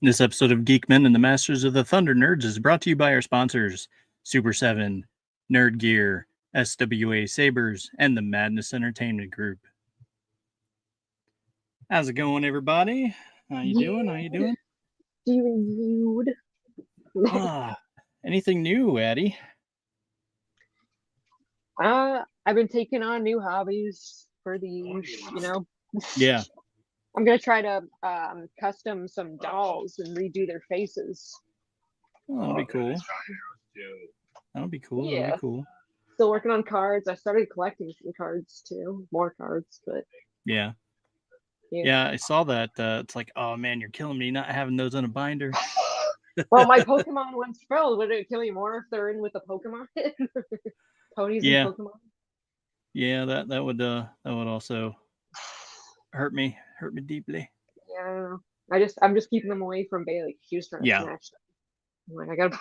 This episode of Geek-men and the Masters of the Thunder Nerds is brought to you by our sponsors, Super 7, Nerd Gear, SWA Sabers, and the Madness Entertainment Group. How's it going, everybody? How you doing? How you doing? Doing good. Anything new, Addie? I've been taking on new hobbies for the, Yeah. I'm gonna try to custom some dolls and redo their faces. Oh, that'd be cool. That'd be cool. Yeah. That'd be cool. Still working on cards. I started collecting some cards too, more cards, but yeah, I saw that. It's like, oh man, you're killing me not having those in a binder. Well, my Pokemon one's filled. Would it kill you more if they're in with a Pokemon? Ponies and Pokemon. Yeah, that would also hurt me deeply. Yeah, I'm just keeping them away from Bailey. She was trying to snatch them. I'm like, I gotta.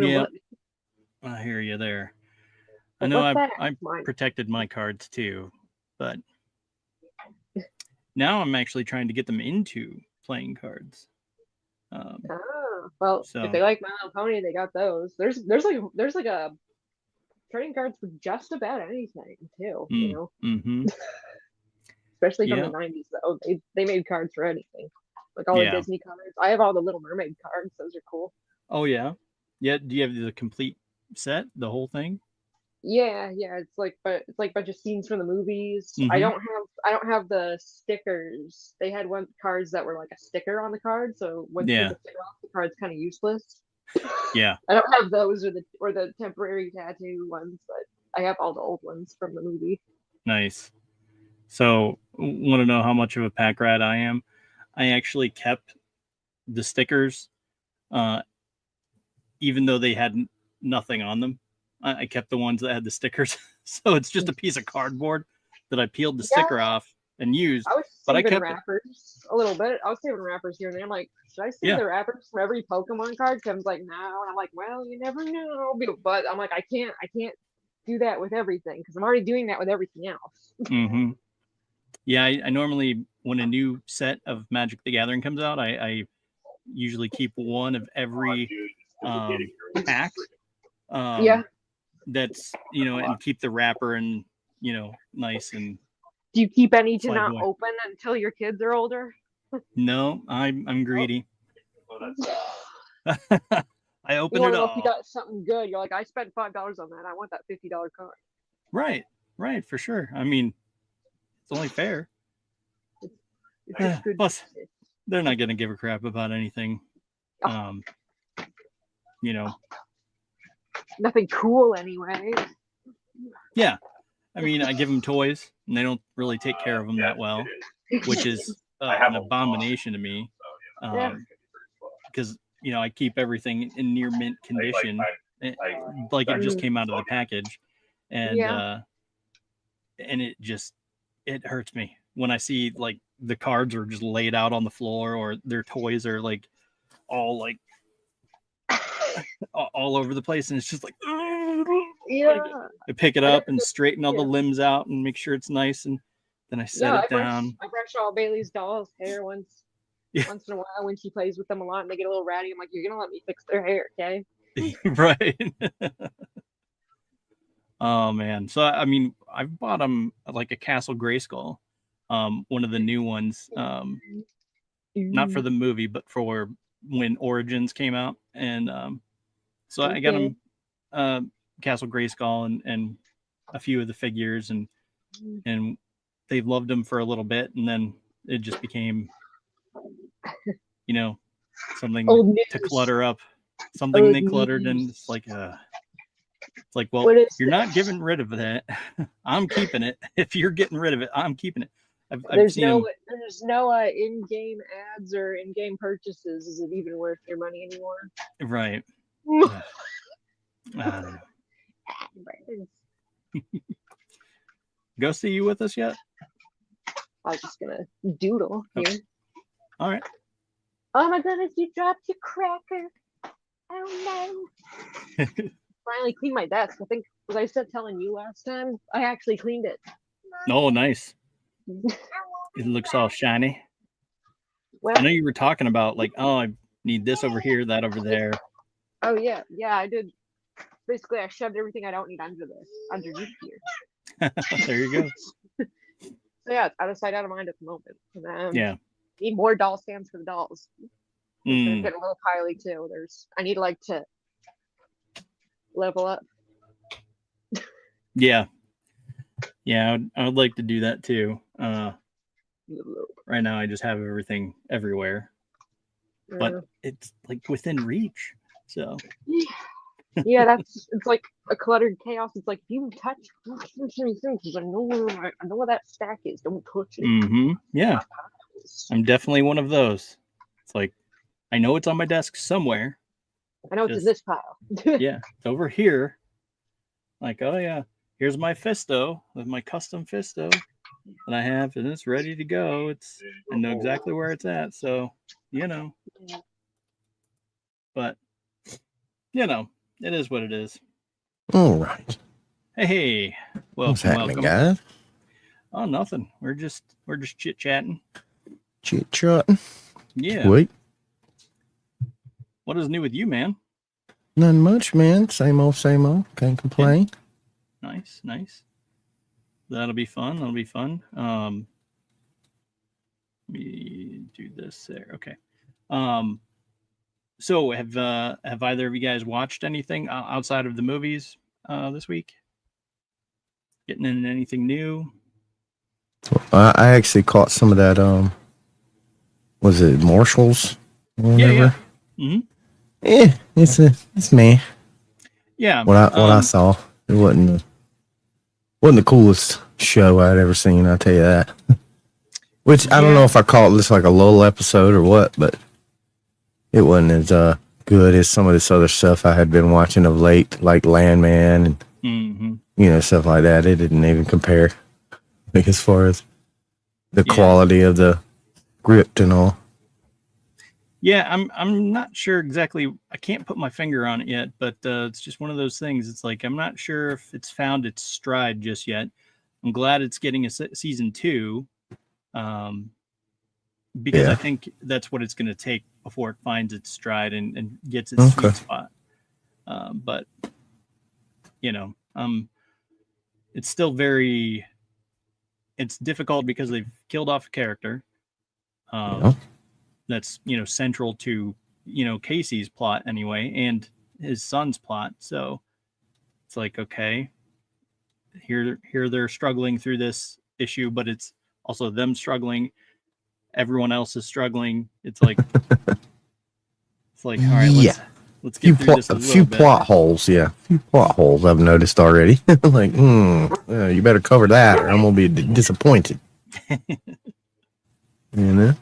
Yeah, I hear you there. I know I protected my cards too, but now I'm actually trying to get them into playing cards. Well, if they like My Little Pony, they got those. There's like a trading cards for just about anything too. You know. Mm-hmm. Especially from the 90s, though. They made cards for anything. Like all the Disney cards. I have all the Little Mermaid cards. Those are cool. Oh, yeah? Yeah, do you have the complete set? The whole thing? Yeah. It's like a bunch of scenes from the movies. Mm-hmm. I don't have the stickers. They had cards that were like a sticker on the card, so once you take the sticker off, the card's kind of useless. Yeah. I don't have those or the temporary tattoo ones, but I have all the old ones from the movie. Nice. So, want to know how much of a pack rat I am? I actually kept the stickers, even though they had nothing on them. I kept the ones that had the stickers. So it's just a piece of cardboard that I peeled the sticker off and used. I was saving wrappers a little bit. I was saving wrappers here and there. I'm like, should I save the wrappers for every Pokemon card? Tim's like, no. And I'm like, well, you never know. But I'm like, I can't do that with everything because I'm already doing that with everything else. Mm-hmm. Yeah, I normally, when a new set of Magic the Gathering comes out, I usually keep one of every pack. That's, and keep the wrapper and, nice. And do you keep any to not open until your kids are older? No, I'm greedy. I open it all. If you got something good, you're like, I spent $5 on that. I want that $50 card. Right, for sure. I mean, it's only fair. Plus, they're not going to give a crap about anything. Nothing cool anyway. Yeah. I mean, I give them toys, and they don't really take care of them that well, which is an abomination to me. Because, I keep everything in near mint condition, like it just came out of the package. And it hurts me when I see like the cards are just laid out on the floor or their toys are like all over the place, and it's just like I pick it up and straighten all the limbs out and make sure it's nice, and then I set it down. I brush all Bailey's doll's hair once in a while when she plays with them a lot and they get a little ratty. I'm like, you're gonna let me fix their hair, okay? Right. Oh man. So I mean, I've bought them like a Castle Grayskull, one of the new ones, not for the movie, but for when Origins came out, and so I got them Castle Grayskull and a few of the figures, and they loved them for a little bit, and then it just became, something to clutter up, something they cluttered, and it's like well, you're not getting rid of that. I'm keeping it. If you're getting rid of it, I'm keeping it. There's no in-game ads or in-game purchases. Is it even worth your money anymore? Right. I don't know. Ghosty, you with us yet? I was just gonna doodle here. All right. Oh my goodness, you dropped your cracker. Oh no. Finally cleaned my desk. I think, was I still telling you last time? I actually cleaned it. Oh, nice. It looks all shiny. Well, I know you were talking about like, oh, I need this over here, that over there. Oh yeah, I did. Basically, I shoved everything I don't need underneath here. There you go. So yeah, it's out of sight, out of mind at the moment. Yeah. Need more doll stands for the dolls. They're Mm. getting a little piley too. I need like to level up. Yeah. Yeah, I would like to do that too. Right now, I just have everything everywhere, but it's like within reach. So yeah, it's like a cluttered chaos. It's like if you touch things, I know where that stack is. Don't touch it. Mm-hmm. Yeah, I'm definitely one of those. It's like I know it's on my desk somewhere. I know it's in this pile. Yeah, it's over here. Like, oh yeah, here's my Fisto with my custom Fisto that I have, and it's ready to go. I know exactly where it's at. So, but it is what it is. All right. Hey, welcome, what's happening, welcome, guys? Oh, nothing. We're just chit chatting. Chit chatting. Yeah. Wait. What is new with you, man? Nothing much, man. Same old, same old. Can't complain. Yeah. Nice. That'll be fun. Let me do this there. Okay. So have either of you guys watched anything outside of the movies this week? Getting in anything new? I actually caught some of that. Was it Marshalls? Yeah. Mm-hmm. Yeah, it's me. Yeah. What I saw, it wasn't the coolest show I'd ever seen. I'll tell you that. Which I don't know if I call this like a lull episode or what, but it wasn't as good as some of this other stuff I had been watching of late, like Landman and stuff like that. It didn't even compare, like as far as the quality of the script and all. Yeah, I'm not sure exactly. I can't put my finger on it yet, but it's just one of those things. It's like I'm not sure if it's found its stride just yet. I'm glad it's getting a season 2, because I think that's what it's going to take before it finds its stride and gets its sweet spot. But it's still it's difficult because they've killed off a character. That's central to Casey's plot anyway, and his son's plot. So it's like, okay, here they're struggling through this issue, but it's also them struggling. Everyone else is struggling. It's like all right, let's get through this a few plot holes. Yeah, a few plot holes I've noticed already. Like, you better cover that, or I'm gonna be disappointed. Yeah.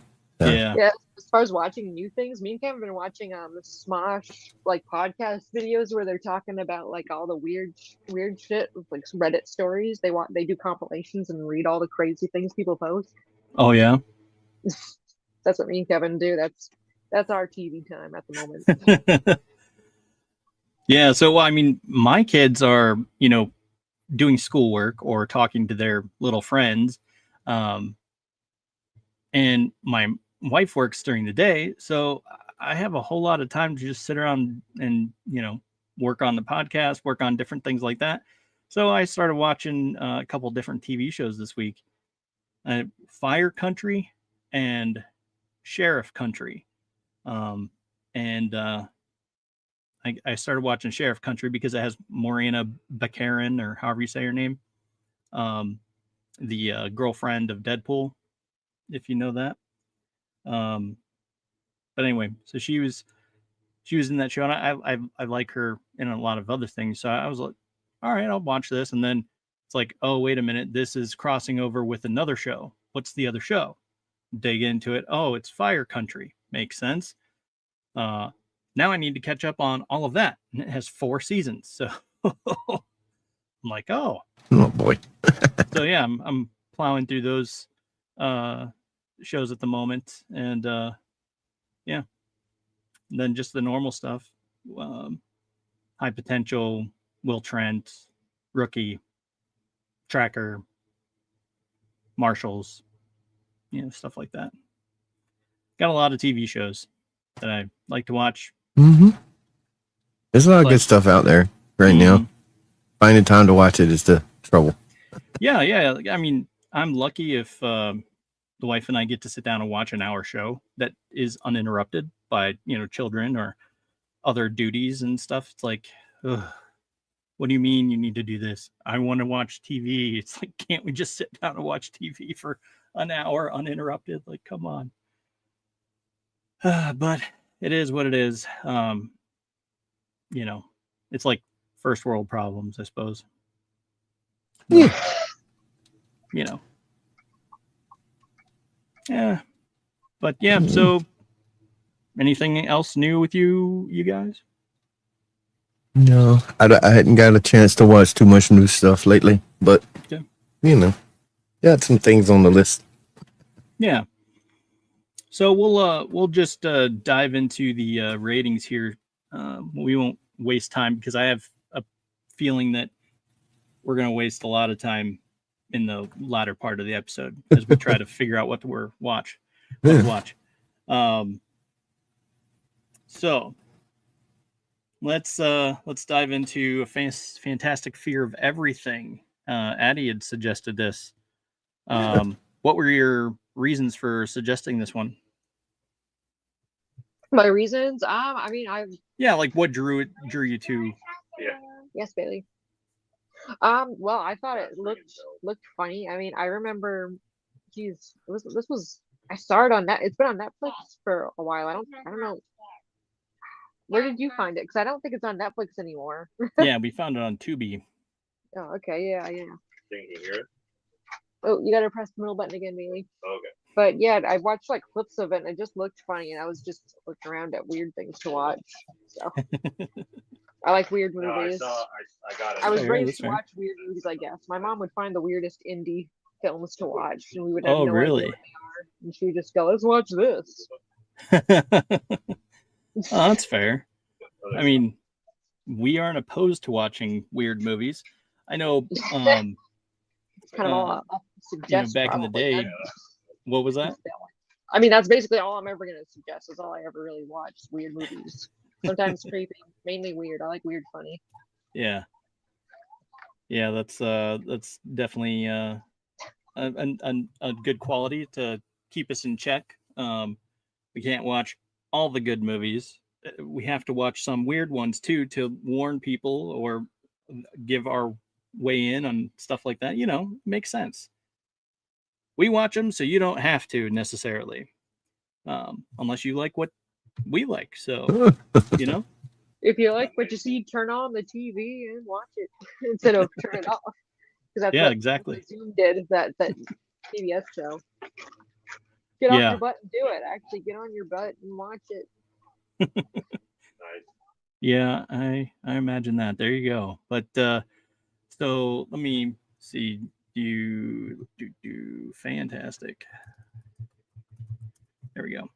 As far as watching new things, me and Kevin have been watching Smosh like podcast videos where they're talking about like all the weird shit, like Reddit stories. They do compilations and read all the crazy things people post. Oh yeah. That's what me and Kevin do. That's our TV time at the moment. Yeah, so I mean, my kids are, doing schoolwork or talking to their little friends. And my wife works during the day, so I have a whole lot of time to just sit around and work on the podcast, work on different things like that. So I started watching a couple different TV shows this week, Fire Country and Sherf Country, and I started watching Sherf Country because it has Morena Baccarin, or however you say her name, the girlfriend of Deadpool, if you know that. But anyway, so she was in that show, and I like her in a lot of other things. So I was like, all right, I'll watch this. And then it's like, oh, wait a minute, this is crossing over with another show. What's the other show? Dig into it. Oh, it's Fire Country. Makes sense. Now I need to catch up on all of that. And it has 4 seasons. So I'm like, oh boy. So yeah, I'm plowing through those shows at the moment, and and then just the normal stuff. High Potential, Will Trent, Rookie, Tracker, Marshalls, stuff like that. got a lot of TV shows that I like to watch. Mm-hmm. There's a lot of good stuff out there right now. Finding time to watch it is the trouble. Yeah. I mean, I'm lucky if the wife and I get to sit down and watch an hour show that is uninterrupted by, children or other duties and stuff. It's like, ugh, what do you mean you need to do this? I want to watch TV. It's like, can't we just sit down and watch TV for an hour uninterrupted? Like, come on. But it is what it is. It's like first world problems, I suppose. Yeah. Yeah. But yeah, so anything else new with you guys? No, I hadn't got a chance to watch too much new stuff lately, but got some things on the list. Yeah. So we'll just dive into the ratings here. We won't waste time because I have a feeling that we're going to waste a lot of time in the latter part of the episode as we try to figure out what to watch. So let's dive into a fantastic fear of everything. Addie had suggested this. What were your reasons for suggesting this one? My reasons? Like what drew you to? Yeah. Yes, Bailey. Well, I thought it looked funny. I mean, I remember, I started on that. It's been on Netflix for a while. I don't know. Where did you find it? Because I don't think it's on Netflix anymore. Yeah, we found it on Tubi. Oh, okay, yeah. Think you can hear it? Oh, you gotta press the middle button again, Bailey. Okay. But yeah, I watched like clips of it, and it just looked funny, and I was just looking around at weird things to watch. So I like weird movies. I got it. I was raised to watch weird movies, I guess. My mom would find the weirdest indie films to watch, and we would have no idea what they are. And she would just go, "Let's watch this." Oh, that's fair. I mean, we aren't opposed to watching weird movies. I know. It's kind of all suggest. Back in the day. What was that? I mean, that's basically all I'm ever going to suggest. Is all I ever really watch weird movies. Sometimes creepy, mainly weird. I like weird, funny. Yeah. That's definitely a good quality to keep us in check. We can't watch all the good movies. We have to watch some weird ones too to warn people or give our way in on stuff like that. Makes sense. We watch them so you don't have to necessarily, unless you like what we like. So, If you like what you see, turn on the TV and watch it instead of turn it off. Because that's exactly. Zoom did that PBS show. Get off your butt and do it. Actually, get on your butt and watch it. Nice. Yeah, I imagine that. There you go. But so let me see. Do fantastic. There we go.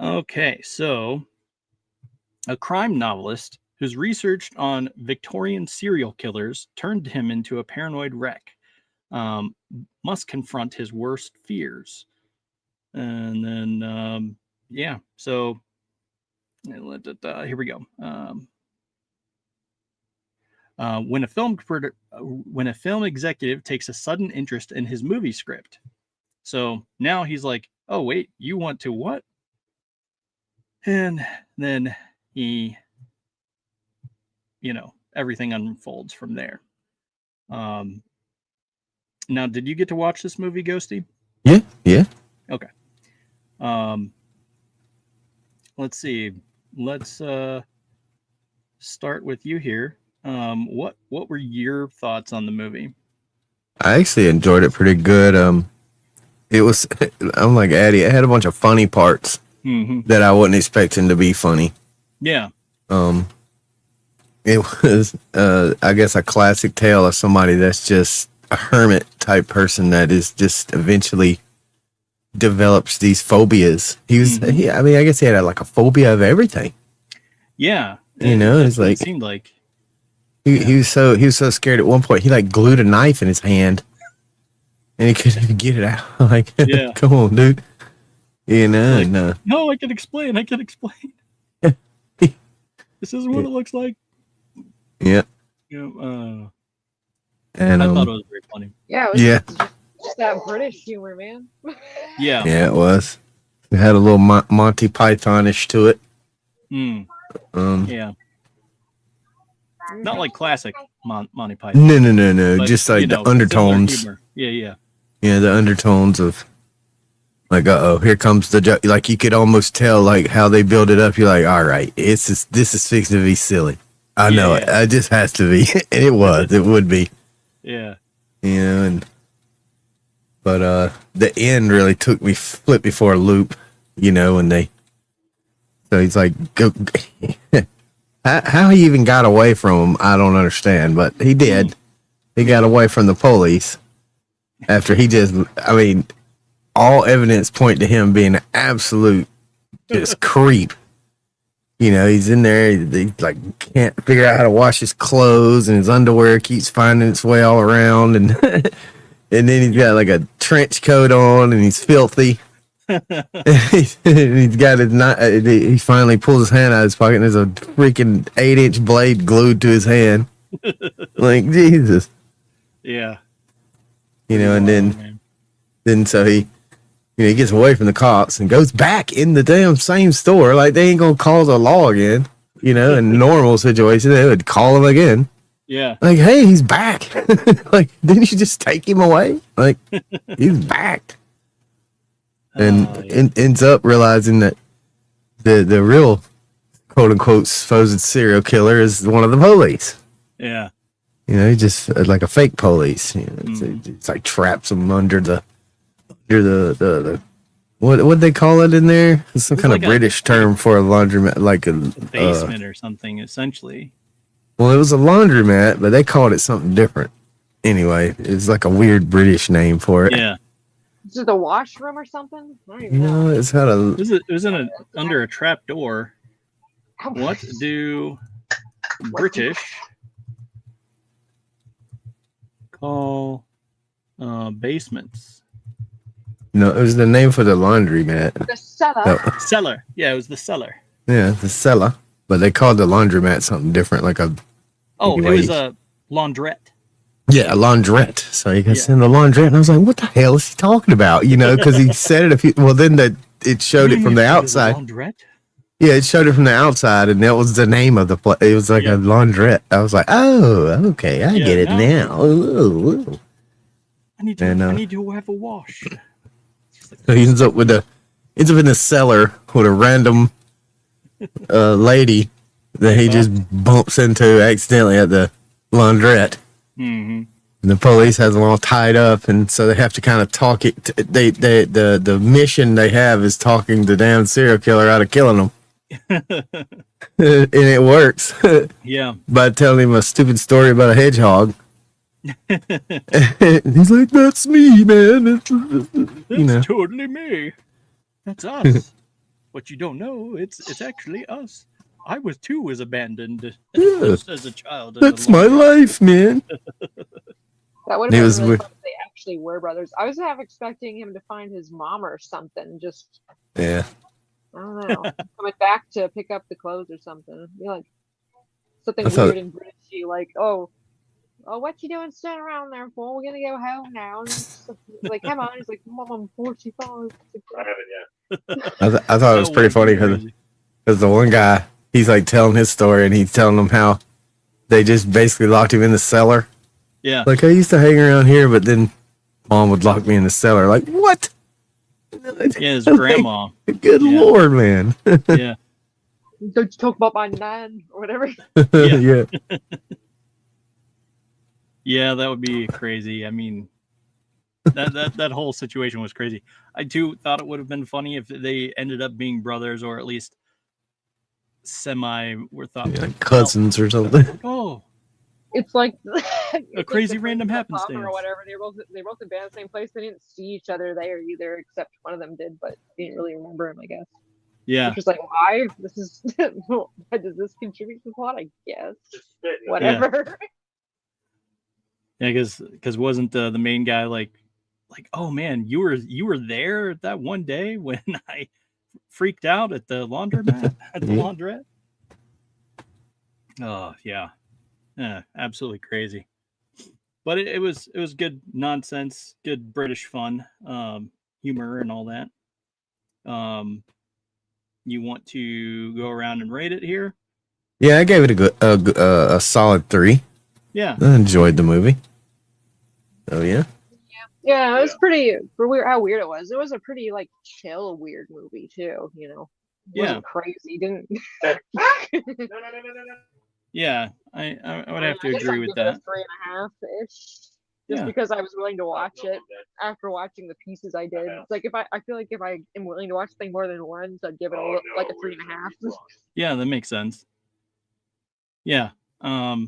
Okay, so a crime novelist who's researched on Victorian serial killers turned him into a paranoid wreck. Must confront his worst fears. And then so here we go. When a film executive takes a sudden interest in his movie script. So now he's like, oh, wait, you want to what? And then he, everything unfolds from there. Now, did you get to watch this movie, Ghosty? Yeah. Okay. Let's see. Let's start with you here. What were your thoughts on the movie? I actually enjoyed it pretty good. It was, I'm like Addie, it had a bunch of funny parts that I wasn't expecting to be funny. Yeah. It was, I guess, a classic tale of somebody that's just a hermit type person that is just eventually develops these phobias. I guess he had like a phobia of everything. Yeah. It's like, it seemed like he was so scared at one point he like glued a knife in his hand and he couldn't even get it out. Like, come on, dude. You know, Like, and, no, I can explain. This isn't what it looks like. yeah. You know, And I thought it was very funny. Yeah, it was yeah, just that British humor, man. Yeah. yeah, it was. It had a little Monty Pythonish to it. Mm, Um, yeah. Not like classic Monty Python. no, but, just like the similar undertones. humor. Yeah. Yeah, the undertones of like, here comes the joke. Like you could almost tell like how they build it up. You're like, all right, this is fixing to be silly. I know it. It just has to be. And it was. It would be. Yeah. You know, but the end really flipped me for a loop. You know, so he's like, go. How he even got away from him, I don't understand, but he did. He got away from the police after all evidence point to him being an absolute just creep. You know, he's in there, he like can't figure out how to wash his clothes, and his underwear keeps finding its way all around, and and then he's got like a trench coat on, and he's filthy. He's got his he finally pulls his hand out of his pocket, and there's a freaking 8-inch blade glued to his hand. Like, Jesus. Yeah. You know, and then so he gets away from the cops and goes back in the damn same store. Like, they ain't gonna cause a law again. You know, in normal situation, they would call him again. Yeah. Like, hey, he's back. Like, didn't you just take him away? Like, he's back. And ends up realizing that the real quote unquote supposed serial killer is one of the police. Yeah. You know, he's just like a fake police. You know, it's like traps them under the what they call it in there? It's some kind of British term for a laundromat, like a basement or something, essentially. Well, it was a laundromat, but they called it something different. Anyway, it's like a weird British name for it. Yeah. Is it the washroom or something? I don't even No, know. it's had a. It was under a trap door. What do British call basements? No, it was the name for the laundromat. The cellar. No. Cellar. Yeah, it was the cellar. Yeah, the cellar. But they called the laundromat something different, like a. Oh, it was a laundrette. Yeah, a laundrette. So he goes in the laundrette, and I was like, "What the hell is he talking about?" You know, because he said it a few. Well, then it showed it from the outside. Laundrette? Yeah, it showed it from the outside, and that was the name of the place. It was like a laundrette. I was like, "Oh, okay, I get it now." Ooh. I need to have a wash. So he ends up in the cellar with a random lady that he just bumps into accidentally at the laundrette. Mm-hmm. And the police has them all tied up, and so they have to kind of talk it. The mission they have is talking the damn serial killer out of killing them, and it works. Yeah, by telling him a stupid story about a hedgehog. He's like, "That's me, man. That's totally me. That's us. What you don't know, it's actually us. I was too was abandoned as a child. That's my life, man." That would have been really fun if they actually were brothers. I was half expecting him to find his mom or something. Just yeah, I don't know, coming back to pick up the clothes or something. Be like something weird and Britishy, like, oh, what you doing standing around there for? We're gonna go home now. Like, come on. He's like, Mom, I'm 45. I haven't yet. I thought it was pretty funny because the one guy, he's like telling his story, and he's telling them how they just basically locked him in the cellar. Yeah. Like, I used to hang around here, but then Mom would lock me in the cellar. Like, what? Yeah, his grandma. Good Lord, man. Yeah. Don't you talk about my nan or whatever. Yeah. Yeah, that would be crazy. I mean, that whole situation was crazy. I too thought it would have been funny if they ended up being brothers, or at least were thought like cousins or something. Oh, it's like a crazy random happenstance or whatever. They both have been in the same place. They didn't see each other there either, except one of them did, but they didn't really remember him, I guess. Yeah. Just like, why? This is does this contribute to the plot? I guess. Whatever. Yeah, because wasn't the main guy like like, oh man, you were there that one day when I freaked out at the laundromat at the laundrette. Oh yeah, absolutely crazy. But it was good nonsense, good British fun, humor and all that. You want to go around and rate it here? Yeah, I gave it a solid 3. Yeah, I enjoyed the movie. Oh yeah. Yeah, it was pretty for weird how weird it was. It was a pretty like chill weird movie too, you know. It wasn't crazy, didn't Yeah, I would have to I guess agree I'd with give it that. a 3.5-ish. Just Yeah. because I was willing to watch it after watching the pieces I did. It's like I feel like if I am willing to watch something more than once, I'd give it like a 3.5. Yeah, that makes sense. Yeah. I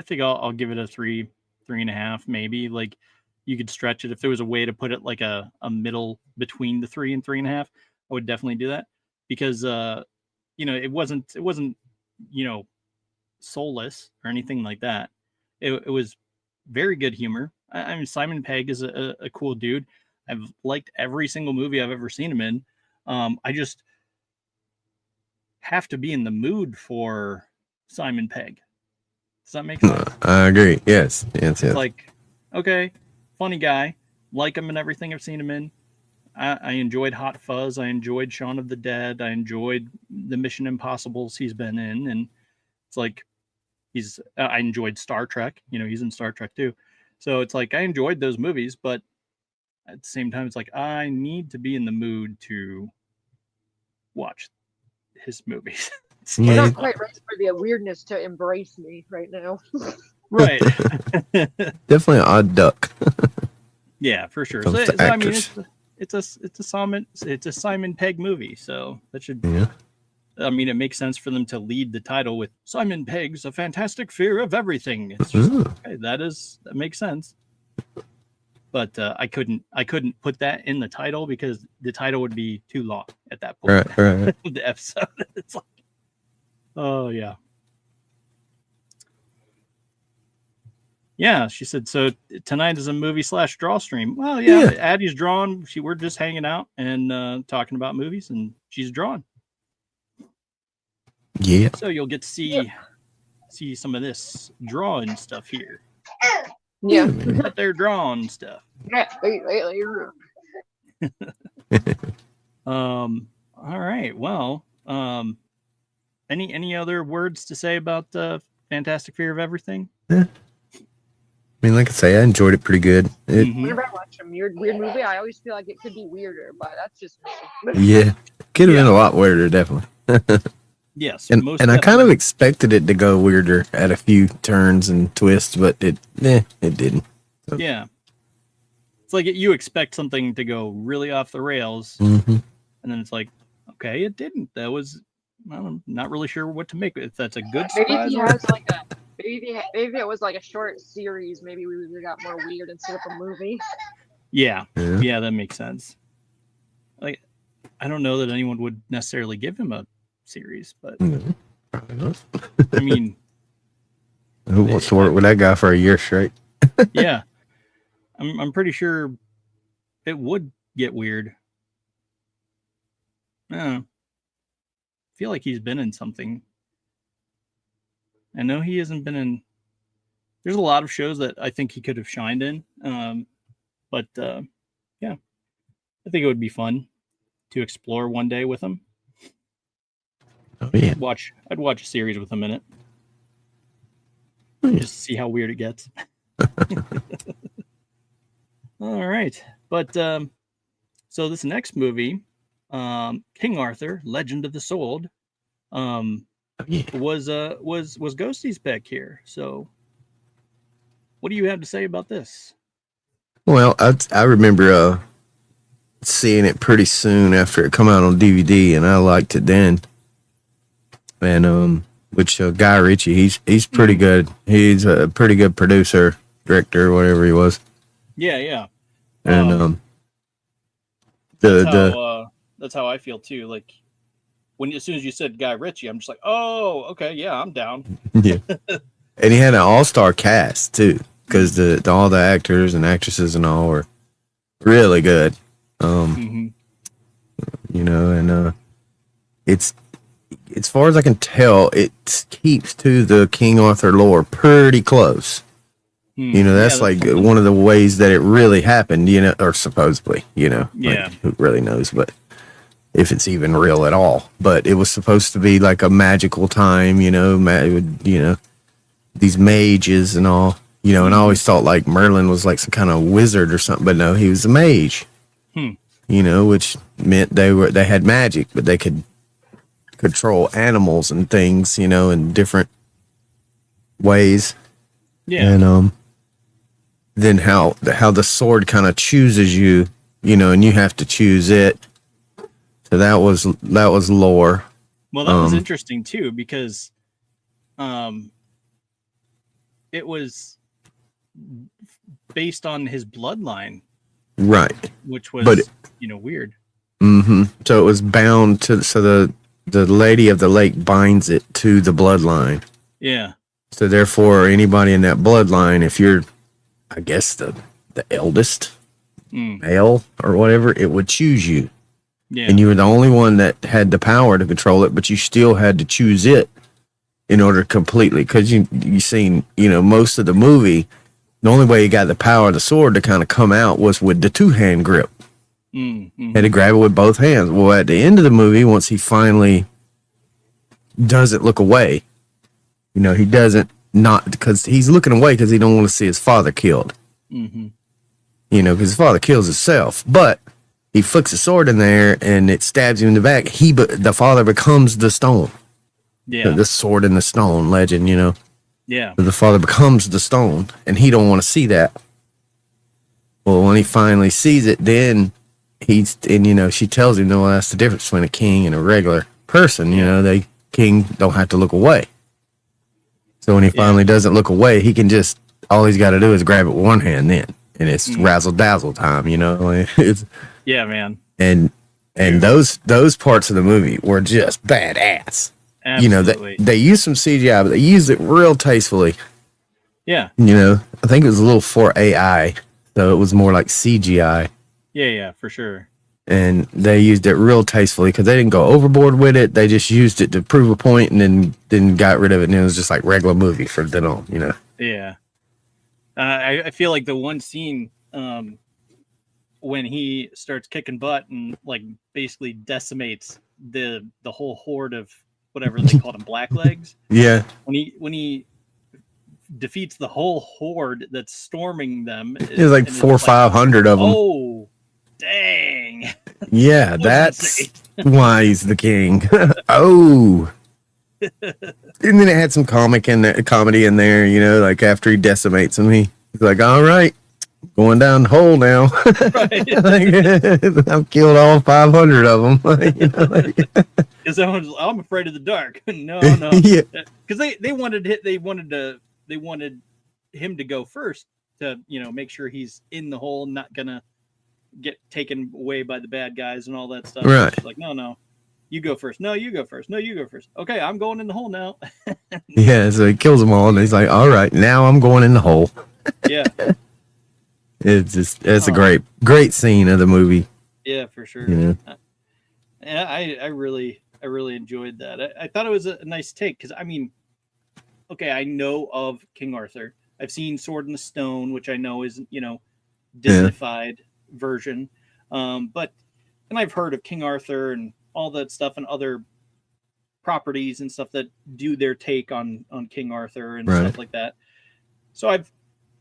think I'll give it a 3.5, maybe. Like you could stretch it if there was a way to put it like a middle between the 3 and 3.5. I would definitely do that because you know, it wasn't you know, soulless or anything like that. It was very good humor. I mean, Simon Pegg is a cool dude. I've liked every single movie I've ever seen him in. I just have to be in the mood for Simon Pegg. Does that make sense? I agree. Yes. Yes. It's like, okay, funny guy, like him in everything I've seen him in. I enjoyed Hot Fuzz. I enjoyed Shaun of the Dead. I enjoyed the Mission Impossibles he's been in, and it's like I enjoyed Star Trek. You know, he's in Star Trek too. So it's like I enjoyed those movies, but at the same time, it's like I need to be in the mood to watch his movies. I'm Yeah. not quite ready for the weirdness to embrace me right now. Right. Definitely an odd duck. Yeah, for sure. Comes So, to I mean, actors. it's a Simon Pegg movie, so that should. Yeah. I mean, it makes sense for them to lead the title with Simon Pegg's A Fantastic Fear of Everything. It's just okay, that makes sense. But I couldn't put that in the title because the title would be too long at that point. Right. The episode. It's like, oh yeah. Yeah, she said, so tonight is a movie / draw stream. Well, yeah. Addie's drawn. We're just hanging out and talking about movies, and she's drawn. Yeah. So you'll get to see some of this drawing stuff here. Yeah. But they're drawing stuff. All right. Well, any other words to say about Fantastic Fear of Everything? I mean, like I say, I enjoyed it pretty good. Whenever I watch a weird movie, I always feel like it could be weirder, but that's just me. Yeah. Could have been a lot weirder, definitely. Yes. And I kind of expected it to go weirder at a few turns and twists, but it didn't. So. Yeah. It's like you expect something to go really off the rails, Mm-hmm. and then it's like, okay, it didn't. That was, I'm not really sure what to make. If that's a good Maybe surprise. if he has like a maybe it was like a short series, maybe we would have got more weird instead of a movie. Yeah, that makes sense. Like, I don't know that anyone would necessarily give him a series, but Probably not. I mean, Who wants to work with that guy for a year straight? yeah, I'm pretty sure it would get weird. I feel like he's been in something. I know he hasn't been in. There's a lot of shows that I think he could have shined in, but yeah, I think it would be fun to explore one day with him. Oh yeah. I'd watch a series with him in it, just to see how weird it gets. All right, but so this next movie, King Arthur: Legend of the Sword, was Ghosty's pick here. So, what do you have to say about this? Well, I remember seeing it pretty soon after it come out on DVD, and I liked it then. And which Guy Ritchie, he's pretty good. He's a pretty good producer, director, whatever he was. Yeah. And that's how I feel too. Like as soon as you said Guy Ritchie, I'm just like, oh, okay, yeah, I'm down. yeah. And he had an all-star cast too. because the all the actors and actresses and all were really good. You know, and it's as far as I can tell, it keeps to the King Arthur lore pretty close. You know, that's like one of the ways that it really happened, you know, or supposedly, you know, like, who really knows, but if it's even real at all. But it was supposed to be like a magical time, you know, these mages and all, you know, and I always thought like Merlin was like some kind of wizard or something, but no, he was a mage, you know, which meant they had magic, but they could control animals and things, you know, in different ways. Yeah. And then how the sword kind of chooses you, you know, and you have to choose it. So that was lore. Well, that was interesting too, because it was based on his bloodline, right? Which was you know, weird. So it was bound to, so the Lady of the Lake binds it to the bloodline. Yeah. So therefore, anybody in that bloodline, if you're, I guess, the eldest male or whatever, it would choose you. Yeah. And you were the only one that had the power to control it, but you still had to choose it in order to completely, because you seen, you know, most of the movie, the only way you got the power of the sword to kind of come out was with the two-hand grip. Had to grab it with both hands. Well, at the end of the movie, once he finally doesn't look away, you know, he doesn't, not because he's looking away because he don't want to see his father killed. You know, because his father kills himself, but he flicks a sword in there and it stabs him in the back. The father becomes the stone. Yeah, the sword in the stone legend, you know. Yeah, the father becomes the stone, and he don't want to see that. Well, when he finally sees it, then and you know, she tells him, no, that's the difference between a king and a regular person. You know, king don't have to look away. So when he finally doesn't look away, he can just, all he's got to do is grab it with one hand then, and it's razzle dazzle time, you know. It's, yeah, man. And those parts of the movie were just badass. Absolutely. You know, they used some CGI, but they used it real tastefully. Yeah. You know, I think it was a little for AI, so it was more like CGI. Yeah, for sure. And they used it real tastefully because they didn't go overboard with it. They just used it to prove a point and then got rid of it. And it was just like regular movie from then on, you know? Yeah. I feel like the one scene when he starts kicking butt and like basically decimates the whole horde of whatever they called them, blacklegs. Yeah. When he defeats the whole horde that's storming them. There's like 400 or 500 of them. Oh, dang. Yeah, that's why he's the king. Oh. And then it had some comedy in there, you know, like after he decimates him, he's like, all right, going down the hole now. Right. I've killed all 500 of them. You know, because I'm afraid of the dark. No. Yeah. Because they wanted him to go first to, you know, make sure he's in the hole, not gonna get taken away by the bad guys and all that stuff. Right. It's like, no, you go first. No, you go first. No, you go first. Okay, I'm going in the hole now. Yeah, so he kills them all, and he's like, all right, now I'm going in the hole. Yeah. It's a great scene of the movie. Yeah, for sure. Yeah. I really enjoyed that. I thought it was a nice take because, I mean, okay, I know of King Arthur. I've seen Sword in the Stone, which I know is, you know, Disney-fied version. And I've heard of King Arthur and all that stuff and other properties and stuff that do their take on King Arthur and stuff like that. So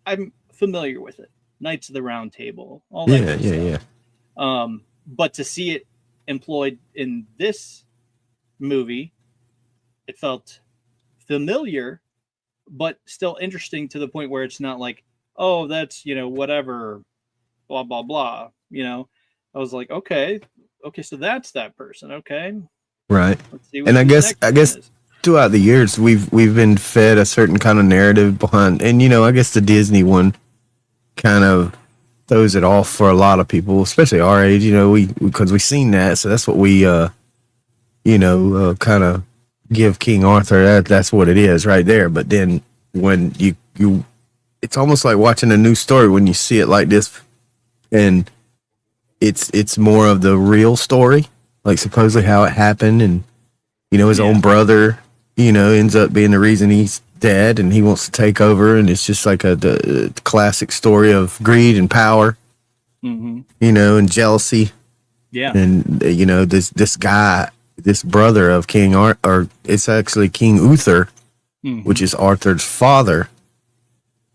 I'm familiar with it. Knights of the Round Table, all that kind of stuff. But to see it employed in this movie, it felt familiar, but still interesting to the point where it's not like, oh, that's, you know, whatever, blah, blah, blah. You know, I was like, okay, so that's that person. Okay. Right. And I guess throughout the years, we've been fed a certain kind of narrative behind, and, you know, I guess the Disney one kind of throws it off for a lot of people, especially our age, you know, because we've seen that. So that's what we, kind of give King Arthur. That's what it is right there. But then when you it's almost like watching a new story when you see it like this, and it's more of the real story, like supposedly how it happened, and his own brother, ends up being the reason he's dead, and he wants to take over, and it's just like the classic story of greed and power, and jealousy. Yeah. And this guy, this brother of King or it's actually King Uther, which is Arthur's father.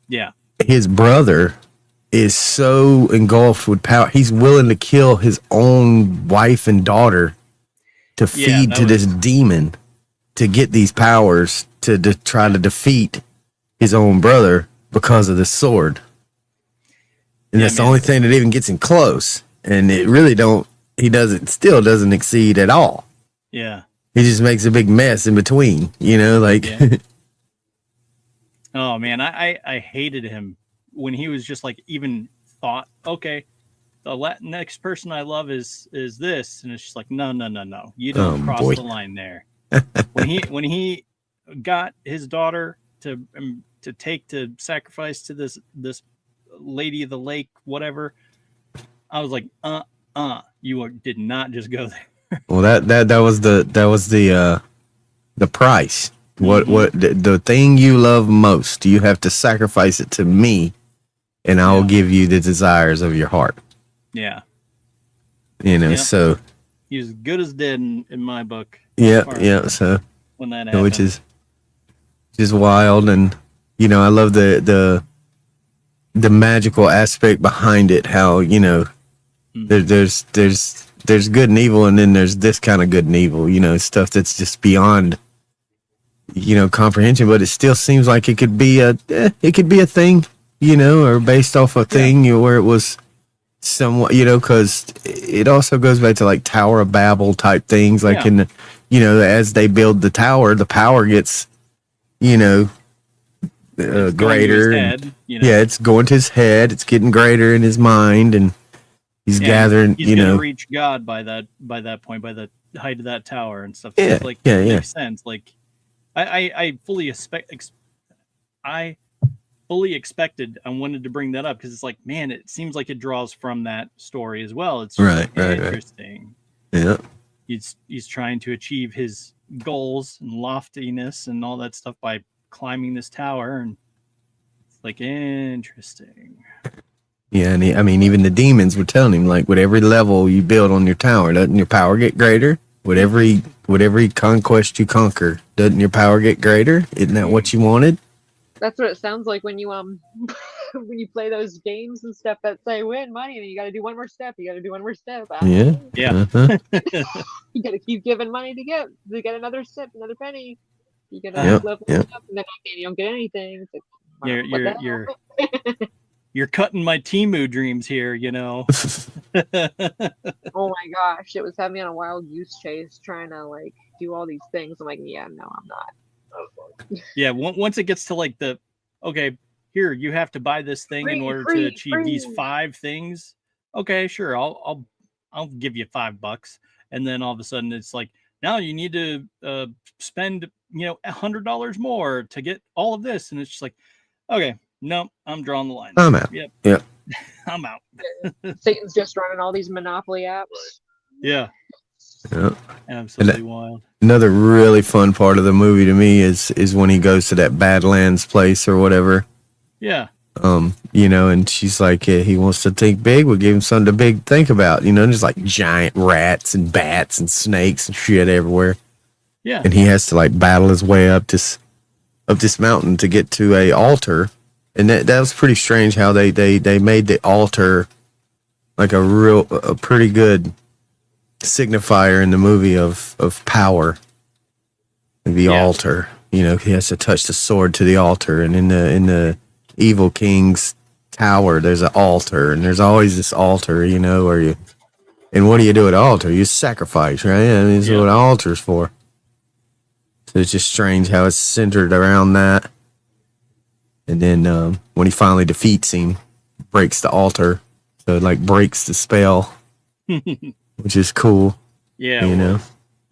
Yeah. His brother is so engulfed with power, he's willing to kill his own wife and daughter to feed to this demon to get these powers to try to defeat his own brother because of this sword. And that's the only thing that even gets him close. And it really still doesn't exceed at all. Yeah. He just makes a big mess in between, Oh man, I hated him when he was just like even thought, okay, the next person I love is this, and it's just like no, you don't cross the line there. when he got his daughter to take to sacrifice to this lady of the lake, whatever, I was like, you did not just go there. Well, that was the price. What the thing you love most, you have to sacrifice it to me, and I will give you the desires of your heart. Yeah. So he's as good as dead in my book. Yeah. So when that happened, which is just wild, and I love the magical aspect behind it. How there's good and evil, and then there's this kind of good and evil. Stuff that's just beyond comprehension, but it still seems like it could be a thing, or based off a thing where it was somewhat, because it also goes back to like Tower of Babel type things, like in the, as they build the tower, the power gets, greater. Head, Yeah, it's going to his head. It's getting greater in his mind, and he's gathering. He's gonna reach God by that point, by the height of that tower and stuff. Yeah, so it makes sense. Like I fully expected. I wanted to bring that up because it's like, man, it seems like it draws from that story as well. It's interesting. Yeah, he's trying to achieve his goals and loftiness and all that stuff by climbing this tower, and it's like interesting. Yeah, and even the demons were telling him, like, with every level you build on your tower, doesn't your power get greater? With every conquest you conquer, doesn't your power get greater? Isn't that what you wanted? That's what it sounds like when you when you play those games and stuff that say win money, and you got to do one more step. You got to do one more step. Yeah. You got to keep giving money to get another step, another penny. You got to level up, and then you don't get anything. It's like, you're cutting my Temu dreams here, Oh my gosh, it was having me on a wild goose chase trying to like do all these things. I'm like, yeah, no, I'm not. Yeah, once it gets to like here you have to buy this thing in order to achieve these 5 things. Okay, sure, I'll give you $5, and then all of a sudden it's like, now you need to spend $100 more to get all of this, and it's just like, okay, no, I'm drawing the line. I'm out. Yep. I'm out. Satan's just running all these Monopoly apps. Yeah. Yeah. Absolutely wild. Another really fun part of the movie to me is when he goes to that Badlands place or whatever. Yeah. And she's like, he wants to think big. We'll give him something to big think about. There's like giant rats and bats and snakes and shit everywhere. Yeah. And he has to like battle his way up this mountain to get to a altar. And that was pretty strange how they made the altar like a pretty good signifier in the movie of power. The altar, he has to touch the sword to the altar, and in the evil king's tower there's an altar, and there's always this altar, where you, and what do you do at the altar? You sacrifice, right? That's what an altar's for. So it's just strange how it's centered around that. And then when he finally defeats him, breaks the altar, so it like breaks the spell, which is cool. Yeah,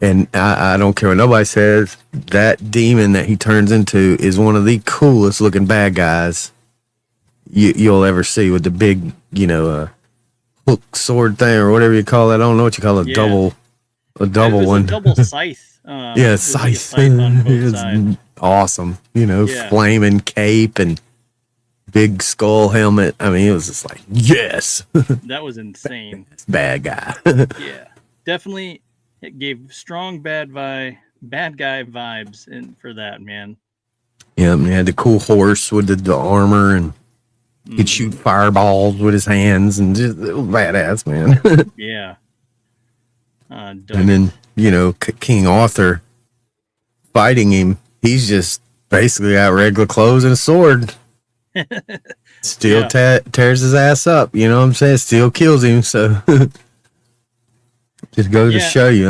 And I don't care what nobody says, that demon that he turns into is one of the coolest looking bad guys you'll ever see, with the big, hook sword thing or whatever you call it. I don't know what you call it. A double one. A double scythe. Yeah, scythe. Like on both It's sides. awesome. Flaming cape and big skull helmet. I mean, it was just like, yes. That was insane. Bad guy. Yeah, definitely. It gave strong bad guy vibes for that, man. Yeah, and he had the cool horse with the armor, and he could shoot fireballs with his hands, and just it was badass, man. Yeah. And then, King Arthur fighting him, he's just basically got regular clothes and a sword. Still tears his ass up, you know what I'm saying? Still kills him, so just goes to show you,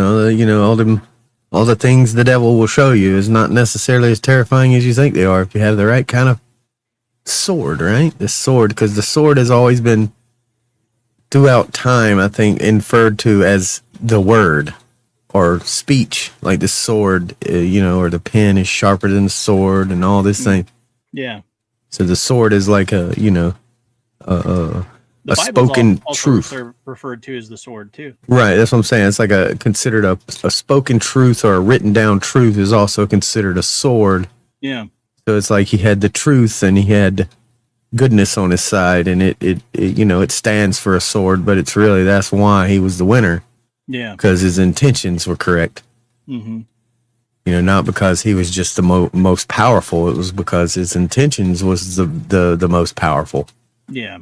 all the things the devil will show you is not necessarily as terrifying as you think they are if you have the right kind of sword, right? The sword, because the sword has always been, throughout time, I think, inferred to as the word or speech, like the sword, or the pen is sharper than the sword and all this thing. Yeah. So the sword is like a spoken truth. Referred to as the sword too. Right, that's what I'm saying. It's like considered a spoken truth, or a written down truth is also considered a sword. Yeah. So it's like he had the truth and he had goodness on his side, and it stands for a sword, but that's why he was the winner. Yeah. Because his intentions were correct. Mm-hmm. Not because he was just the most powerful. It was because his intentions was the most powerful. Yeah.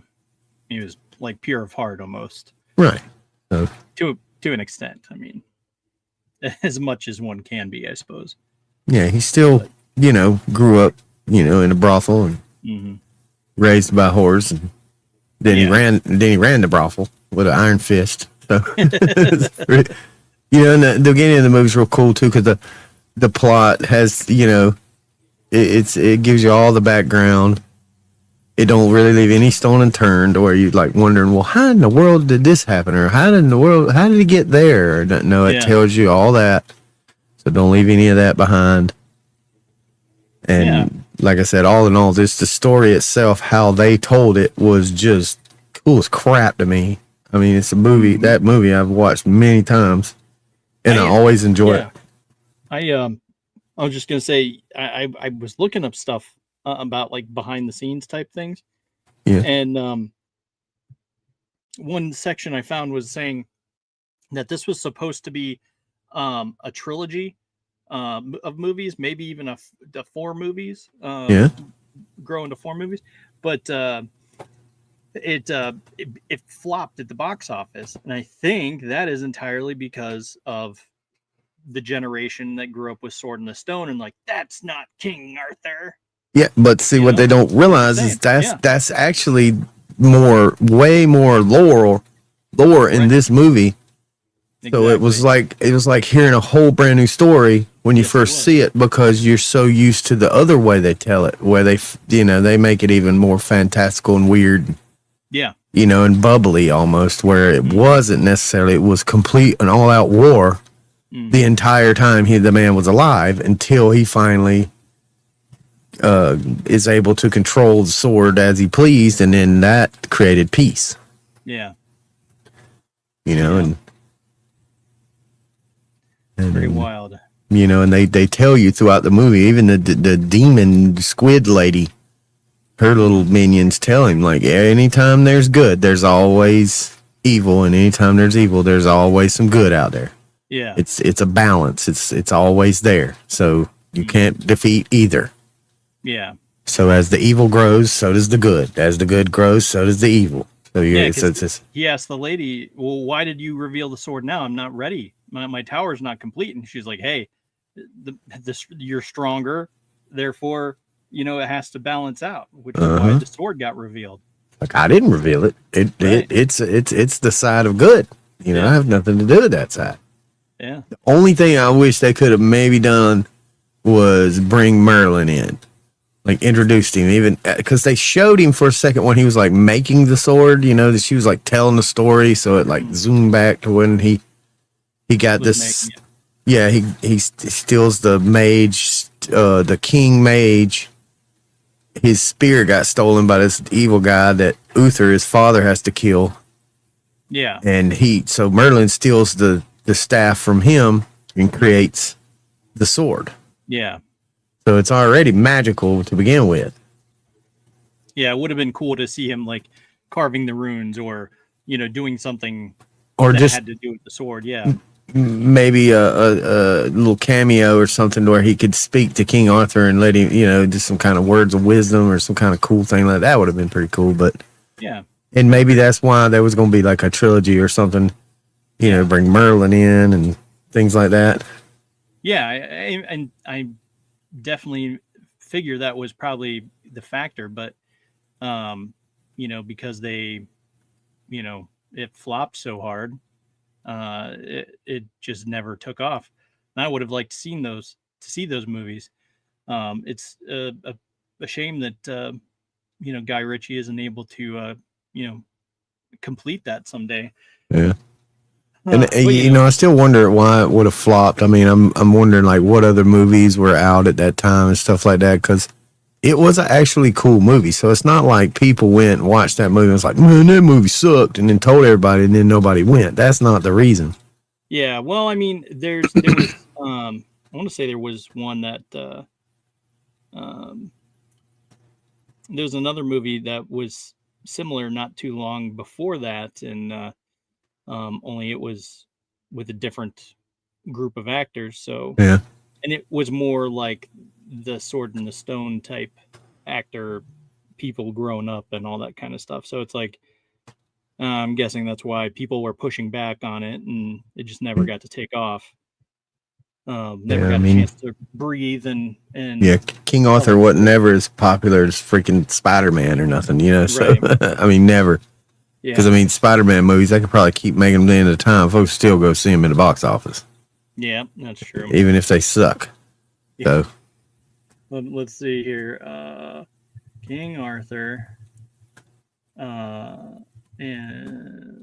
He was like pure of heart almost. Right. So, to an extent. I mean, as much as one can be, I suppose. Yeah, he still, grew up, in a brothel and raised by whores, and then he ran the brothel with an iron fist. So, and the beginning of the movie's real cool too, because the plot has, it gives you all the background. It don't really leave any stone unturned, or you like wondering, well, how in the world did this happen, or how did he get there? No, it tells you all that, so don't leave any of that behind. And like I said, all in all, the story itself, how they told it, was just cool as crap to me. I mean, it's a movie. That movie I've watched many times, and I always enjoy it. I was just gonna say, I was looking up stuff about like behind the scenes type things. Yeah. And one section I found was saying that this was supposed to be a trilogy of movies, maybe even the 4 movies. Grow into 4 movies, but it flopped at the box office, and I think that is entirely because of the generation that grew up with Sword in the Stone and like, that's not King Arthur. Yeah, but see, what they don't realize is that's actually way more lore in this movie. Exactly. So it was like hearing a whole brand new story when you first see it, because you're so used to the other way they tell it, where they make it even more fantastical and weird. Yeah. And bubbly almost, where it wasn't necessarily. It was complete and all out war the entire time the man was alive, until he finally is able to control the sword as he pleased, and then that created peace. Yeah. And pretty wild. And they tell you throughout the movie, even the demon squid lady, her little minions tell him, like, anytime there's good, there's always evil, and anytime there's evil, there's always some good out there. Yeah. It's a balance. It's always there. So you can't defeat either. Yeah. So as the evil grows, so does the good. As the good grows, so does the evil. So he asked the lady, well, why did you reveal the sword now? I'm not ready. My tower's not complete. And she's like, hey, you're stronger. Therefore, it has to balance out, which is why the sword got revealed. Like, I didn't reveal it. It's the side of good. I have nothing to do with that side. Yeah. The only thing I wish they could have maybe done was bring Merlin in. Like, introduced him, even because they showed him for a second when he was like making the sword, that she was like telling the story. So it like zoomed back to when he got this. Yeah, he steals the mage, the king mage, his spear got stolen by this evil guy that Uther, his father, has to kill. Yeah. And so Merlin steals the staff from him and creates the sword. Yeah. So it's already magical to begin with. Yeah, it would have been cool to see him like carving the runes or, you know, doing something Or that just had to do with the sword. Yeah. maybe a little cameo or something where he could speak to King Arthur and let him, you know, just some kind of words of wisdom or some kind of cool thing like that would have been pretty cool. But yeah, and maybe that's why there was going to be like a trilogy or something, you know, bring Merlin in and things like that. Yeah, and I definitely figure that was probably the factor, but you know, because they, you know, it flopped so hard, it just never took off. And I would have liked to see those movies. It's a shame that you know, Guy Ritchie isn't able to you know, complete that someday. Yeah. And But, you know, I still wonder why it would have flopped. I mean, I'm wondering like what other movies were out at that time and stuff like that, because it was an actually cool movie. So it's not like people went and watched that movie and was like, man, that movie sucked, and then told everybody, and then nobody went. That's not the reason. yeah, well, I mean, there was I want to say there was one that there was another movie that was similar not too long before that, and only it was with a different group of actors. So Yeah. and it was more like the Sword in the Stone type actor, people grown up and all that kind of stuff. So it's like I'm guessing that's why people were pushing back on it, and it just never got to take off. Never got a chance to breathe and yeah, King Arthur wasn't never as popular as freaking Spider-Man or nothing, you know. So right. I mean, never. Because Yeah. I mean, Spider-Man movies, they could probably keep making them the end of the time. Folks still go see them in the box office. Yeah, that's true. Even if they suck. Yeah. So Let's see here. King Arthur. And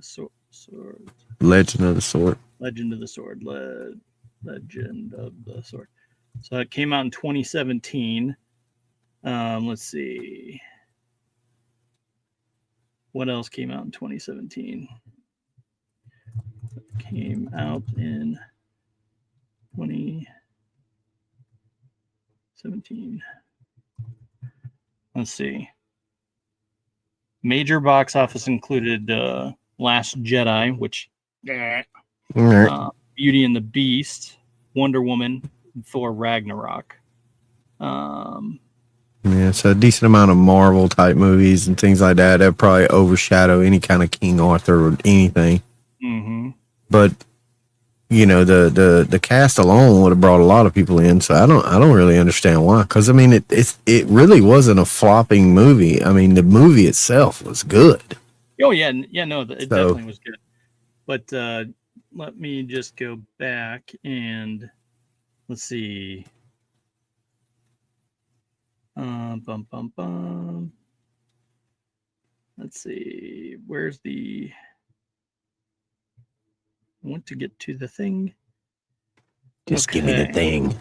sword. Legend of the Sword. Legend of the Sword. Legend of the Sword. So it came out in 2017. Let's see. What else came out in 2017? Came out in 2017. Let's see. Major box office included Last Jedi, which All right. Beauty and the Beast, Wonder Woman, and Thor Ragnarok. Yeah, so a decent amount of Marvel type movies and things like that that probably overshadow any kind of King Arthur or anything. Mm-hmm. But you know, the cast alone would have brought a lot of people in. So I don't really understand why. Because I mean, it really wasn't a flopping movie. I mean, the movie itself was good. Oh yeah, no, it definitely was good. But let me just go back and let's see. Let's see. Where's the? I want to get to the thing. Just give me the thing.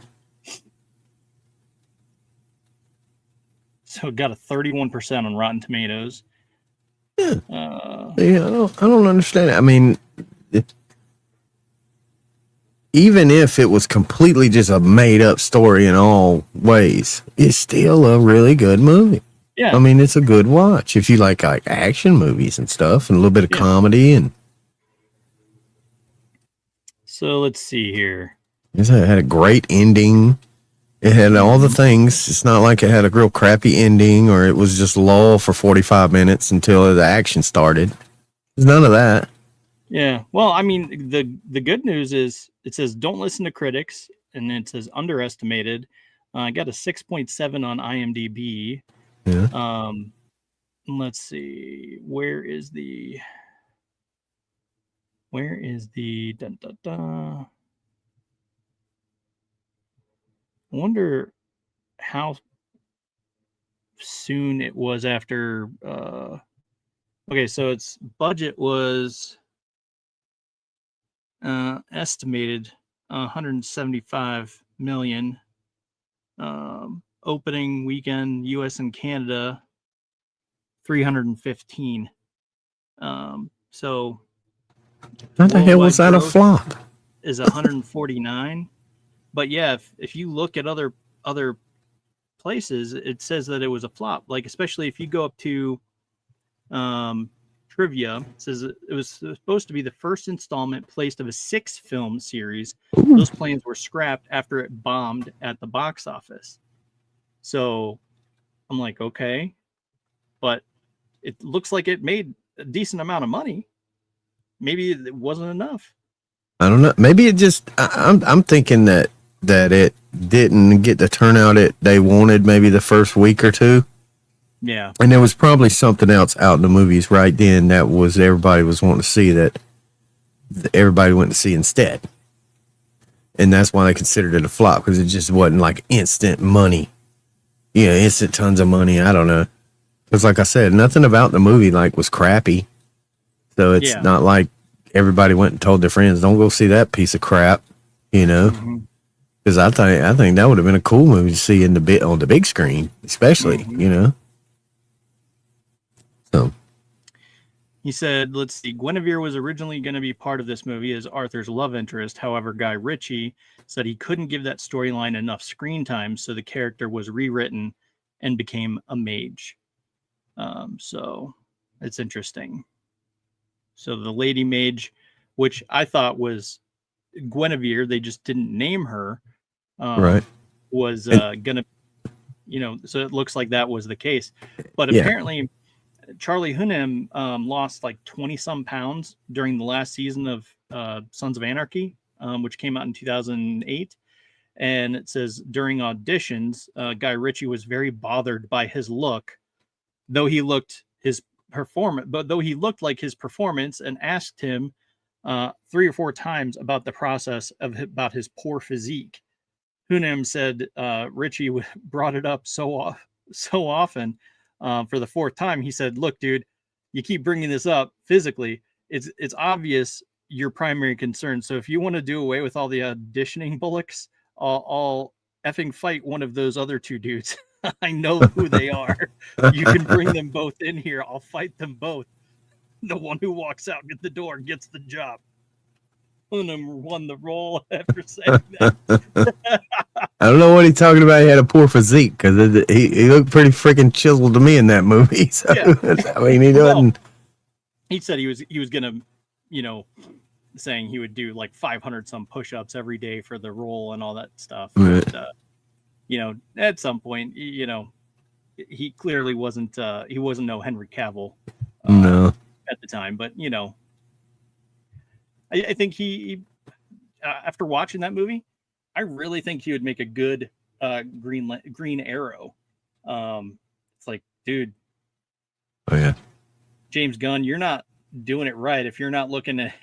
So it got a 31% on Rotten Tomatoes. Yeah. I don't understand it. I mean, even if it was completely just a made up story in all ways, it's still a really good movie. Yeah. I mean, it's a good watch if you like action movies and stuff and a little bit of comedy. And so let's see here. it had a great ending. It had all the things. It's not like it had a real crappy ending or it was just lull for 45 minutes until the action started. There's none of that. Yeah. Well, I mean, the good news is it says don't listen to critics, and it says underestimated. I got a 6.7 on IMDb. Yeah. Let's see. Where is the dun, dun, dun. I wonder how soon it was after okay, so its budget was estimated 175 million. opening weekend, US and Canada, 315. So how the hell was that a flop? Is 149. But yeah, if you look at other places, it says that it was a flop. Like, especially if you go up to trivia, it says it was supposed to be the first installment placed of a 6-film series. Ooh. Those plans were scrapped after it bombed at the box office. So I'm like, okay, but it looks like it made a decent amount of money. Maybe it wasn't enough. I don't know. Maybe it just. I'm thinking that it didn't get the turnout they wanted. Maybe the first week or two. Yeah. And there was probably something else out in the movies right then that was everybody was wanting to see that everybody went to see instead. And that's why they considered it a flop, because it just wasn't like instant money. Yeah, instant tons of money. I don't know. Because like I said, nothing about the movie like was crappy. So it's not like everybody went and told their friends, don't go see that piece of crap, you know? Because I think that would have been a cool movie to see on the big screen, especially, you know? So he said, let's see, Guinevere was originally going to be part of this movie as Arthur's love interest. However, Guy Ritchie said he couldn't give that storyline enough screen time, so the character was rewritten and became a mage. So it's interesting. So the lady mage, which I thought was Guinevere, they just didn't name her, right, was gonna, so it looks like that was the case. But apparently Charlie Hunnam lost like 20 some pounds during the last season of Sons of Anarchy, which came out in 2008. And it says during auditions, Guy Ritchie was very bothered by his look, though he looked like his performance, and asked him 3 or 4 times about the process about his poor physique. Hunnam said Ritchie brought it up so often. For the 4th time, he said, "Look, dude, you keep bringing this up physically. It's obvious your primary concern. So if you want to do away with all the auditioning bullocks, I'll effing fight one of those other 2 dudes. I know who they are. You can bring them both in here. I'll fight them both. The one who walks out at the door gets the job." Hunnam won the role after saying that. I don't know what he's talking about. He had a poor physique, because he looked pretty freaking chiseled to me in that movie. So, I mean, he doesn't. He said he was gonna, saying he would do like 500 some push-ups every day for the role and all that stuff. Right. But, at some point, he clearly wasn't. He wasn't no Henry Cavill. No. At the time, but I think he after watching that movie, I really think he would make a good Green Arrow. It's like, dude. Oh yeah. James Gunn, you're not doing it right if you're not looking at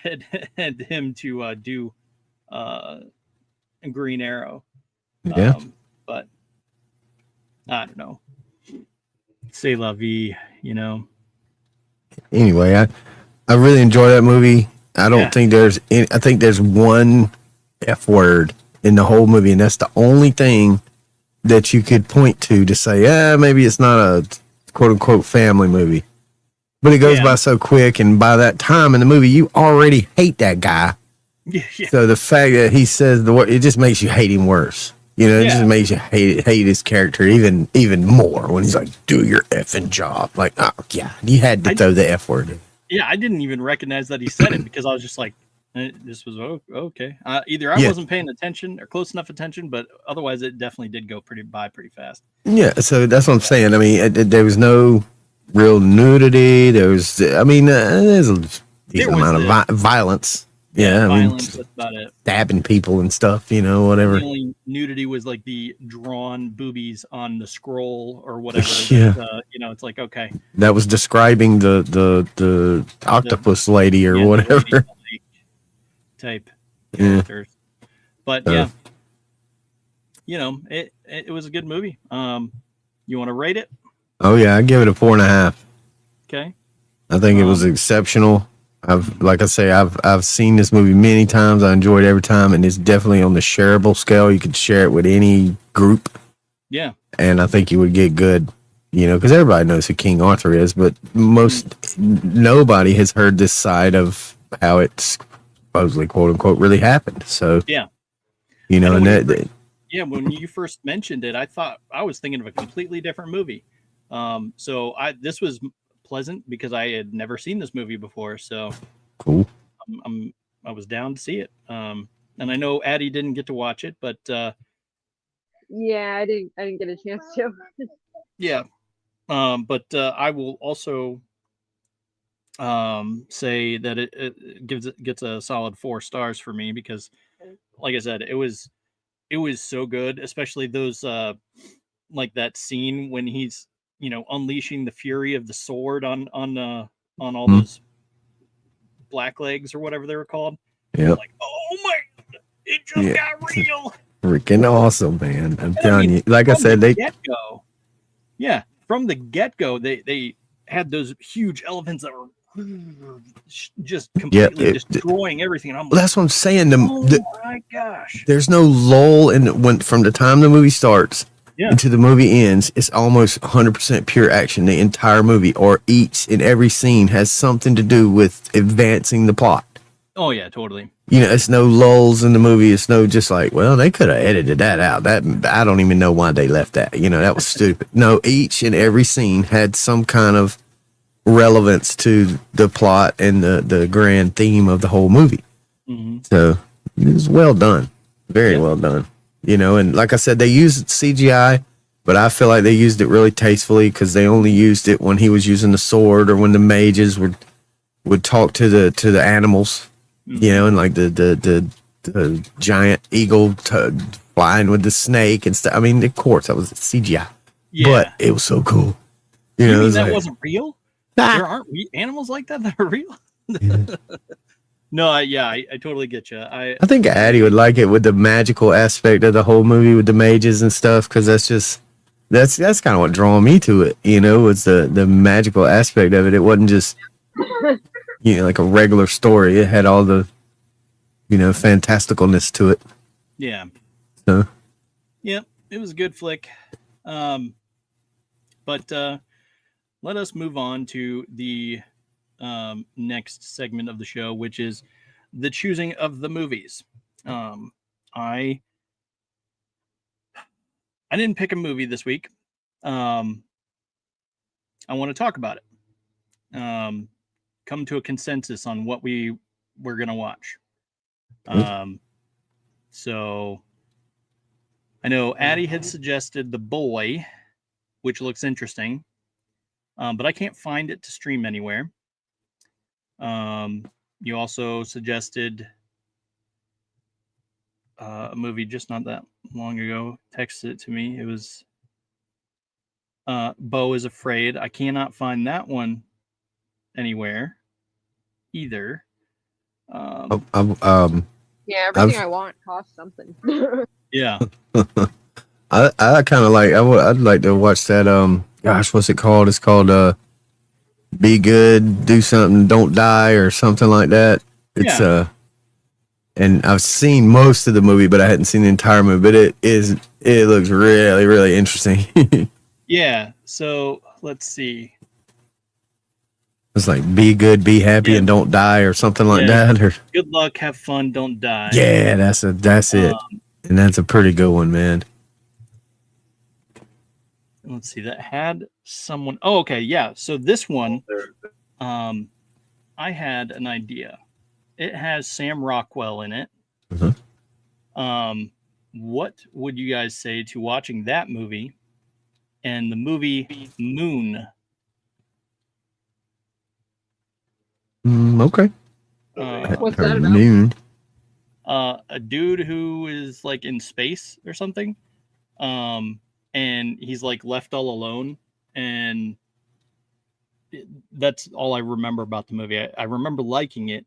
him to do a Green Arrow. Yeah. But I don't know. C'est la vie, Anyway, I really enjoy that movie. I don't think there's any, I think there's one F word in the whole movie, and that's the only thing that you could point to say, maybe it's not a quote unquote family movie. But it goes by so quick, and by that time in the movie, you already hate that guy. Yeah. So the fact that he says the word, it just makes you hate him worse. It just makes you hate his character even more when he's like, "Do your effing job." Like, oh yeah, you had to throw the F word in. Yeah, I didn't even recognize that he said it, because I was just like, this was okay. Either I wasn't paying attention or close enough attention, but otherwise it definitely did go pretty fast. Yeah, so that's what I'm saying. I mean, there was no real nudity. There's a decent amount of violence. Yeah, violence, that's about it. Stabbing people and stuff, whatever. The only nudity was like the drawn boobies on the scroll or whatever. Yeah. But, it's like, okay. That was describing the octopus lady or whatever. Type characters. But it was a good movie. You want to rate it? Oh yeah, I give it a 4.5. Okay. I think it was exceptional. I've seen this movie many times. I enjoyed it every time, and it's definitely on the shareable scale. You could share it with any group. Yeah. and I think you would get good, because everybody knows who King Arthur is, but nobody has heard this side of how it's supposedly, quote unquote, really happened. So yeah, and when you first mentioned it, I was thinking of a completely different movie. So this was pleasant because I had never seen this movie before. So cool. I was down to see it. And I know Addie didn't get to watch it, but yeah, I didn't get a chance to. yeah. But I will also say that it gets a solid 4 stars for me because, like I said, it was so good, especially those like that scene when he's unleashing the fury of the sword on all those blacklegs or whatever they were called. Yeah. Like, oh my, it just got real. Freaking awesome, man! I'm telling you. Like I said, from the get-go, they had those huge elephants that were just completely destroying everything. And that's what I'm saying. Oh my gosh! There's no lull from the time the movie starts until the movie ends. It's almost 100% pure action. The entire movie, or each and every scene, has something to do with advancing the plot. Oh yeah, totally. It's no lulls in the movie. It's no just like, well, they could have edited that out. That I don't even know why they left that. That was stupid. No, each and every scene had some kind of relevance to the plot and the grand theme of the whole movie. Mm-hmm. So it was well done, very well done. And like I said, they used CGI, but I feel like they used it really tastefully because they only used it when he was using the sword or when the mages would talk to the animals. And like the giant eagle flying with the snake and stuff. I mean, of course, that was CGI, but it was so cool. You mean that wasn't real? There aren't animals like that are real. No, I totally get you. I think Addie would like it with the magical aspect of the whole movie with the mages and stuff, because that's kind of what drew me to it. Was the magical aspect of it. It wasn't just like a regular story. It had all the fantasticalness to it. Yeah. So. Yeah, it was a good flick. But let us move on to the next segment of the show, which is the choosing of the movies. I didn't pick a movie this week. I want to talk about it. Come to a consensus on what we're going to watch. So I know Addie had suggested The Boy, which looks interesting. But I can't find it to stream anywhere. You also suggested a movie just not that long ago. Texted it to me. It was Beau is Afraid. I cannot find that one anywhere either. Yeah, everything I want costs something. Yeah. I kind of like. I'd like to watch that. Gosh, what's it called? It's called Be Good, Do Something, Don't Die, or something like that. It's and I've seen most of the movie, but I hadn't seen the entire movie. But it looks really, really interesting. Yeah. So let's see. It's like Be Good, Be Happy, and Don't Die, or something like that. Or Good Luck, Have Fun, Don't Die. Yeah, that's it, and that's a pretty good one, man. Let's see, that had someone. Oh, okay, yeah. So this one, I had an idea. It has Sam Rockwell in it. Mm-hmm. What would you guys say to watching that movie and the movie Moon? Okay. What's that about? Moon. A dude who is like in space or something. And he's like left all alone, and that's all I remember about the movie. I remember liking it,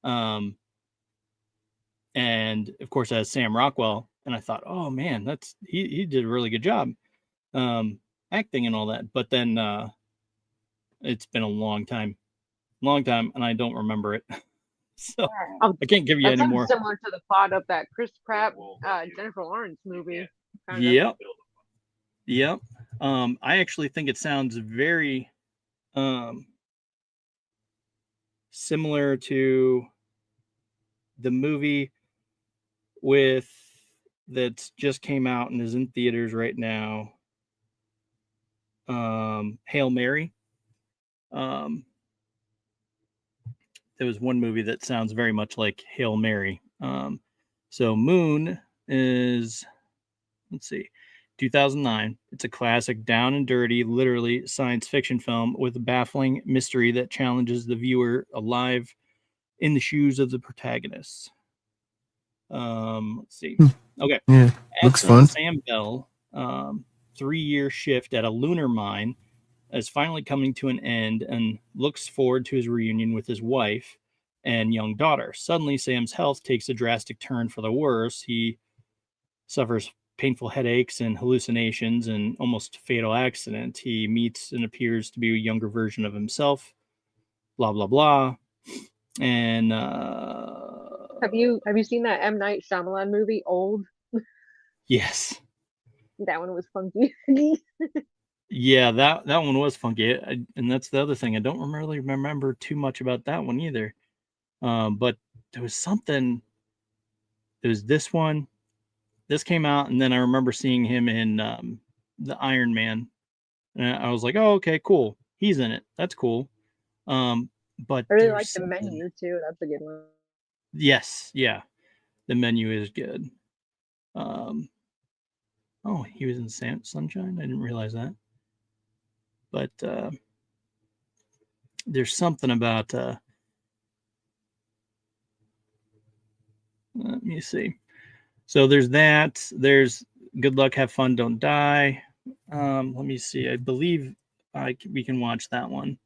and of course it has Sam Rockwell, and I thought, oh man, he did a really good job, acting and all that. But then it's been a long time, and I don't remember it, so I can't give you any more. Similar to the plot of that Chris Pratt, Jennifer Lawrence movie. Yep. Yep. I actually think it sounds very similar to the movie with that just came out and is in theaters right now. Hail Mary. There was one movie that sounds very much like Hail Mary. So Moon is, let's see, 2009. It's a classic, down and dirty, literally science fiction film with a baffling mystery that challenges the viewer alive in the shoes of the protagonists. Let's see. Okay. Yeah, looks fun. Sam Bell, 3-year shift at a lunar mine is finally coming to an end and looks forward to his reunion with his wife and young daughter. Suddenly, Sam's health takes a drastic turn for the worse. He suffers painful headaches and hallucinations and almost fatal accident. He meets and appears to be a younger version of himself. Blah blah blah. And have you seen that M. Night Shyamalan movie, Old? Yes. That one was funky. Yeah, that one was funky, and that's the other thing. I don't really remember too much about that one either. But there was something. There was this one. This came out, and then I remember seeing him in the Iron Man, and I was like, "Oh, okay, cool. He's in it. That's cool." But I really like The Menu too. That's a good one. Yes, yeah, The Menu is good. Oh, he was in Sunshine. I didn't realize that. But there's something about. Let me see. So there's that. There's Good Luck, Have Fun, Don't Die. Let me see. I believe we can watch that one.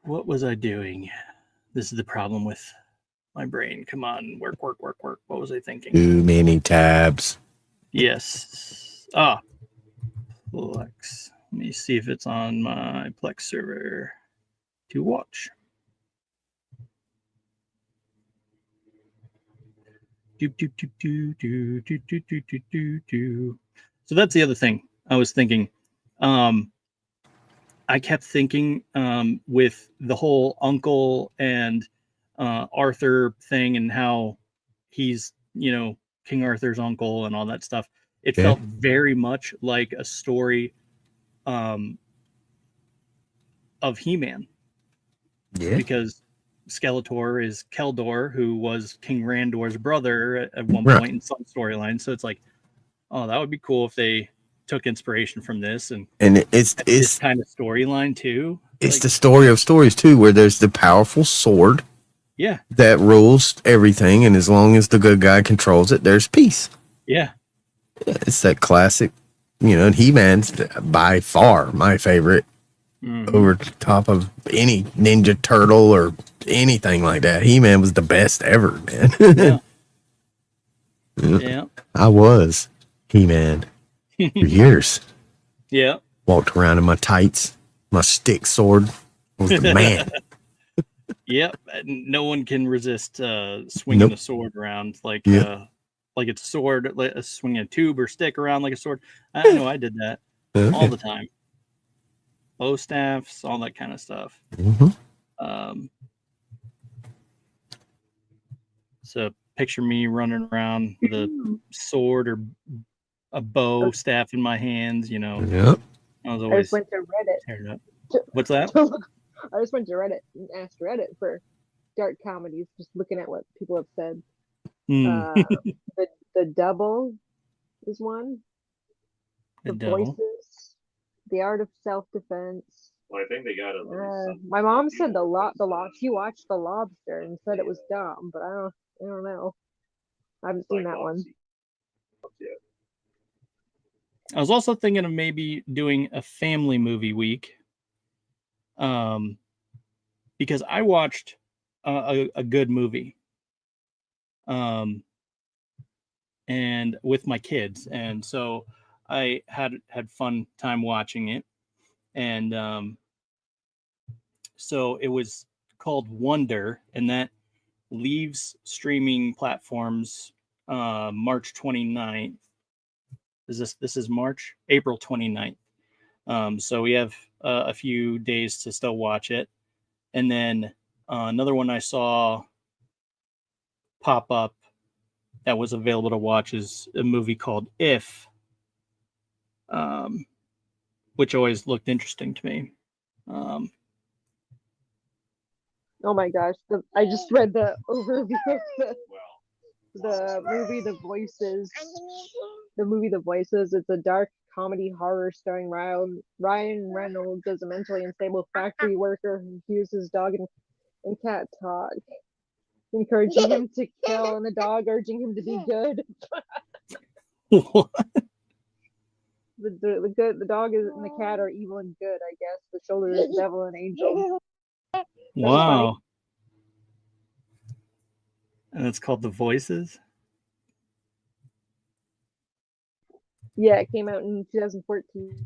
What was I doing? This is the problem with my brain. Come on, work. What was I thinking? Too many tabs. Yes. Plex. Let me see if it's on my Plex server to watch. So that's the other thing I was thinking. I kept thinking with the whole uncle and Arthur thing and how he's, King Arthur's uncle and all that stuff. It felt very much like a story of He-Man. Yeah. Because Skeletor is Keldor, who was King Randor's brother at one point in some storyline. So it's like, oh, that would be cool if they took inspiration from this and it's this kind of storyline too. It's like, the story of stories too, where there's the powerful sword, that rules everything, and as long as the good guy controls it, there's peace. Yeah, it's that classic, and He-Man's by far my favorite. Over top of any Ninja Turtle or anything like that. He-Man was the best ever, man. Yeah. I was He-Man for years. Yeah. Walked around in my tights, my stick sword. I was the man. Yep. No one can resist swinging a sword around like it's a sword, swinging a tube or stick around like a sword. I know I did that all the time. Bow staffs, all that kind of stuff. So picture me running around with a sword or a bow staff in my hands, Yep. I was always went to Reddit. What's that? I just went to Reddit and asked Reddit for dark comedies, just looking at what people have said. The Double is one. The Voices, The Art of Self-Defense. Well, I think they got it. My mom said the law. She watched The Lobster and said it was dumb, but I don't know. I haven't seen that one. I was also thinking of maybe doing a family movie week. Because I watched a good movie. And with my kids, and so I had fun time watching it, and so it was called Wonder, and that leaves streaming platforms March 29th. This is March? April 29th. So we have a few days to still watch it. And then another one I saw pop up that was available to watch is a movie called If, which always looked interesting to me. Oh my gosh, I just read the overview of the movie The Voices. The movie The Voices. It's a dark comedy horror starring Ryan Reynolds as a mentally unstable factory worker who hears his dog and cat talk, encouraging him to kill, and the dog urging him to be good. What? The dog is, and the cat are evil and good, I guess. The shoulder is devil and angel. Wow. And it's called The Voices? Yeah, it came out in 2014.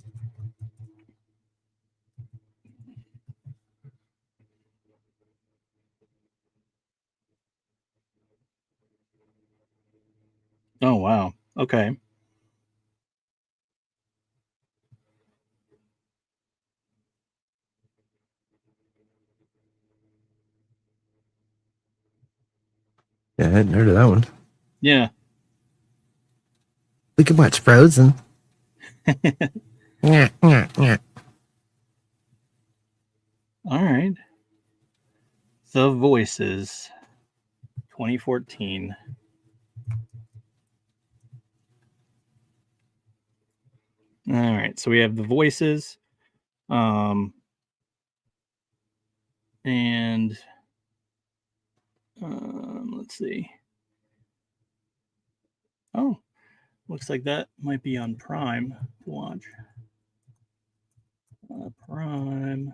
Oh, wow. Okay. Yeah, I hadn't heard of that one. Yeah. We could watch Frozen. Yeah. All right. The Voices, 2014. All right. So we have The Voices. And let's see. Oh, looks like that might be on Prime to watch. Prime.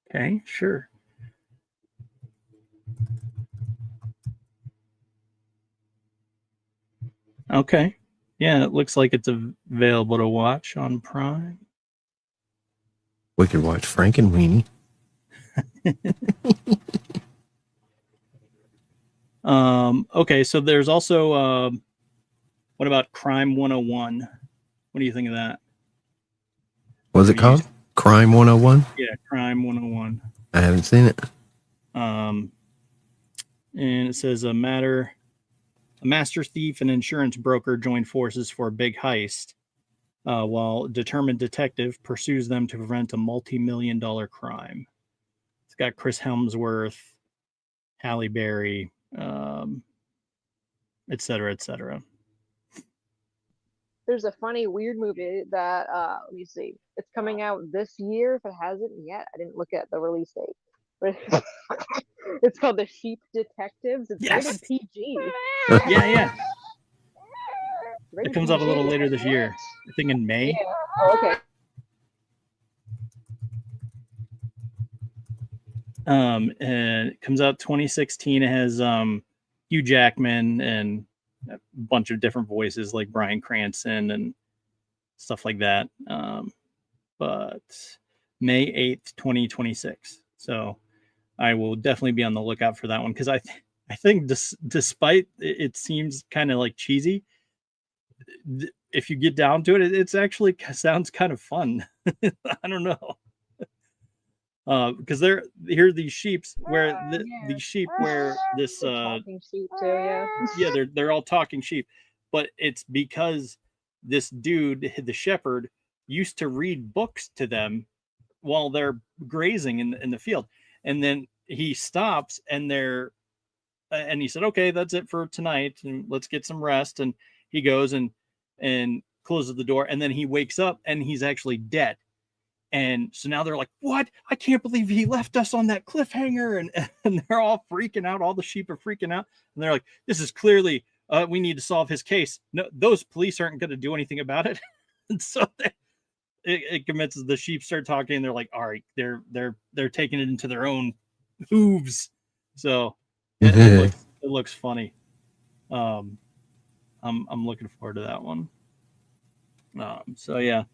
Okay, sure. Okay. Yeah, it looks like it's available to watch on Prime. We could watch Frank and Weenie. Okay, so there's also what about Crime 101? What do you think of that? What's it called? Crime 101? Yeah, Crime 101. I haven't seen it. And it says a master thief and insurance broker join forces for a big heist, while a determined detective pursues them to prevent a multi-million-dollar crime. It's got Chris Hemsworth, Halle Berry, et cetera, et cetera. There's a funny, weird movie that, let me see. It's coming out this year, if it hasn't yet. I didn't look at the release date. But it's called The Sheep Detectives. It's rated PG. Yeah. It comes out a little later this year. I think in May. Yeah. Oh, okay. And it comes out 2016. It has Hugh Jackman and a bunch of different voices like Bryan Cranston and stuff like that. But May 8th, 2026. So I will definitely be on the lookout for that one, because I think despite it seems kind of like cheesy, if you get down to it, it's actually sounds kind of fun. I don't know. Because here are these sheep where these sheep where this talking sheep too, yeah, they're all talking sheep, but it's because this dude, the shepherd, used to read books to them while they're grazing in the field, and then he stops and he said, okay, that's it for tonight, and let's get some rest. And he goes and closes the door, and then he wakes up and he's actually dead. And so now they're like, what? I can't believe he left us on that cliffhanger. And they're all freaking out. All the sheep are freaking out. And they're like, this is clearly, we need to solve his case. No, those police aren't going to do anything about it. And so it commences. The sheep start talking. And they're like, all right, they're taking it into their own hooves. So it looks funny. I'm looking forward to that one. So yeah,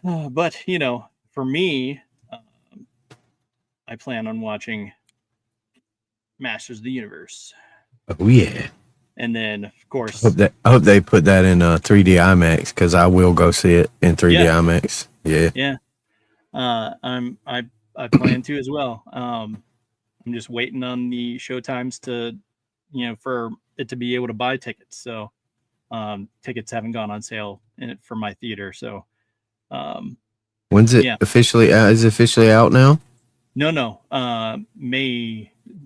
but you know, for me, I plan on watching Masters of the Universe, Oh yeah. and then of course, I hope they put that in 3D IMAX because I will go see it in 3D IMAX. Yeah. yeah. I plan to as well. I'm just waiting on the show times to, you know, for it to be able to buy tickets. So tickets haven't gone on sale for my theater. So when's it officially? Is it officially out now? No.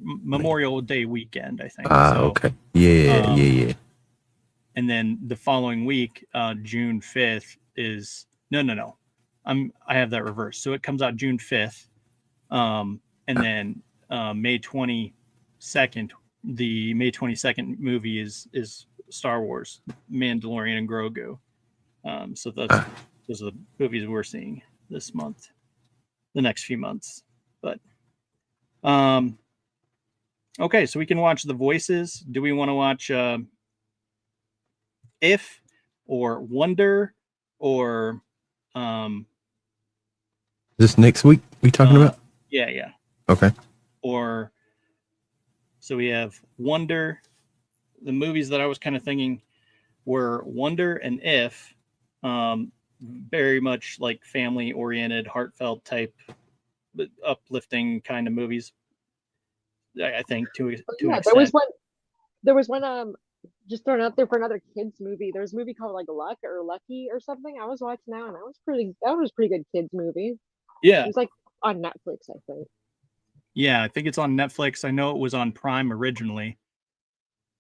Memorial Day weekend, I think. Okay. Yeah. And then the following week, June 5th is no. I have that reversed. So it comes out June 5th. And then May 22nd, the May 22nd movie is Star Wars, Mandalorian and Grogu. So those are the movies we're seeing this month, the next few months. But okay, so we can watch The Voices. Do we want to watch If or Wonder or this next week we talking about? Yeah. Okay. Or so we have Wonder. The movies that I was kind of thinking were Wonder and If, very much like family oriented, heartfelt type, uplifting kind of movies. I think to an extent. There was one just thrown out there for another kids movie. There was a movie called like Luck or Lucky or something. I was watching that, and that was pretty good kids movie. Yeah, it was like on Netflix, I think. Yeah, I think it's on Netflix. I know it was on Prime originally,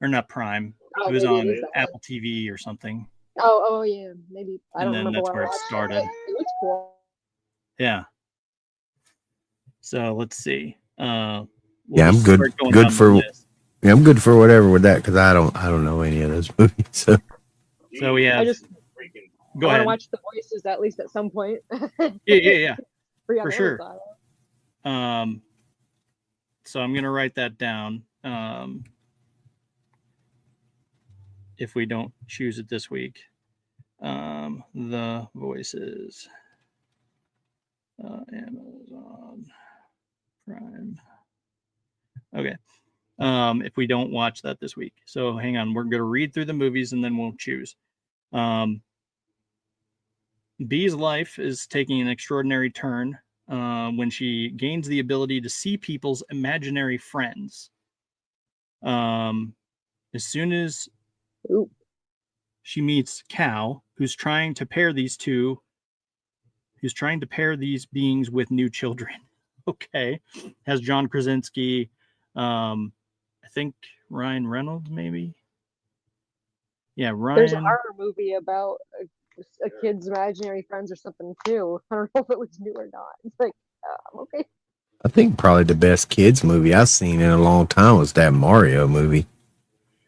or not Prime. It was on Apple TV or something. Oh yeah, maybe. I don't remember. That's where it started. It looks cool. Yeah. So let's see. I'm good. I'm good for whatever with that because I don't know any of those movies. So we have. Go ahead. I want to watch The Voices at least at some point. Yeah. For sure. So I'm gonna write that down. If we don't choose it this week, The Voices, Amazon Prime. Okay. If we don't watch that this week, so hang on, we're gonna read through the movies and then we'll choose. Bee's life is taking an extraordinary turn when she gains the ability to see people's imaginary friends. As soon as she meets Cal, who's trying to pair these beings with new children. Okay. Has John Krasinski, I think Ryan Reynolds, maybe. Yeah, Ryan. There's a horror movie about a kid's imaginary friends or something too. I don't know if it was new or not. It's like, okay. I think probably the best kids movie I've seen in a long time was that Mario movie.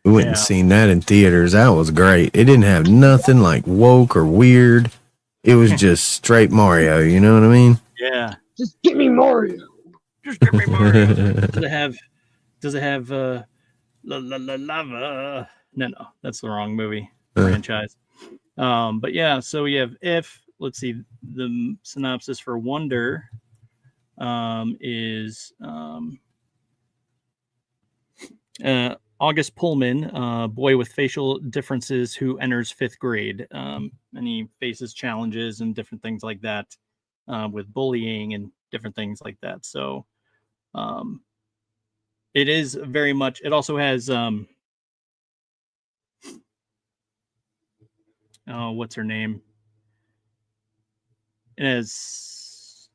We went and seen that in theaters. That was great. It didn't have nothing like woke or weird. It was just straight Mario. You know what I mean? Yeah. Just give me Mario. Just give me Mario. Does it have lava? No, that's the wrong movie franchise. But yeah, so we have If. Let's see, the synopsis for Wonder is August Pullman, boy with facial differences who enters 5th grade, and he faces challenges and different things like that with bullying and different things like that. So it is very much. It also has what's her name? It has,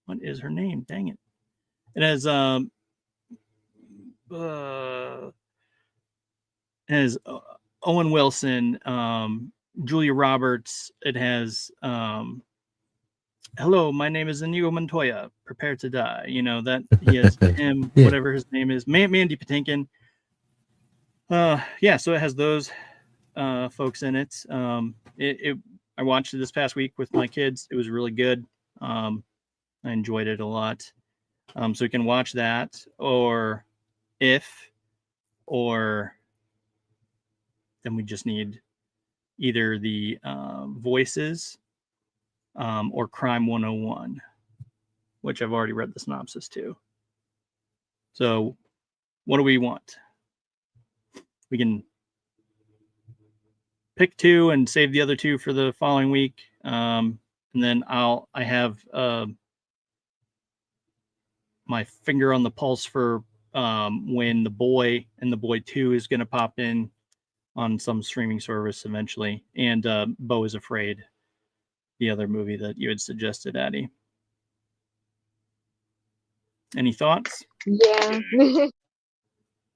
what is her name? Dang it! It has Owen Wilson, Julia Roberts. It has hello, my name is Inigo Montoya. Prepare to die. You know that he has him, whatever his name is, Mandy Patinkin. Yeah, so it has those folks in it. I watched it this past week with my kids. It was really good. I enjoyed it a lot. So we can watch that, or then we just need either the Voices or Crime 101, which I've already read the synopsis to. So what do we want? We can pick two and save the other two for the following week. And then I have my finger on the pulse for when The Boy and The Boy 2 is going to pop in on some streaming service eventually. And Beau is Afraid, the other movie that you had suggested, Addie. Any thoughts? Yeah.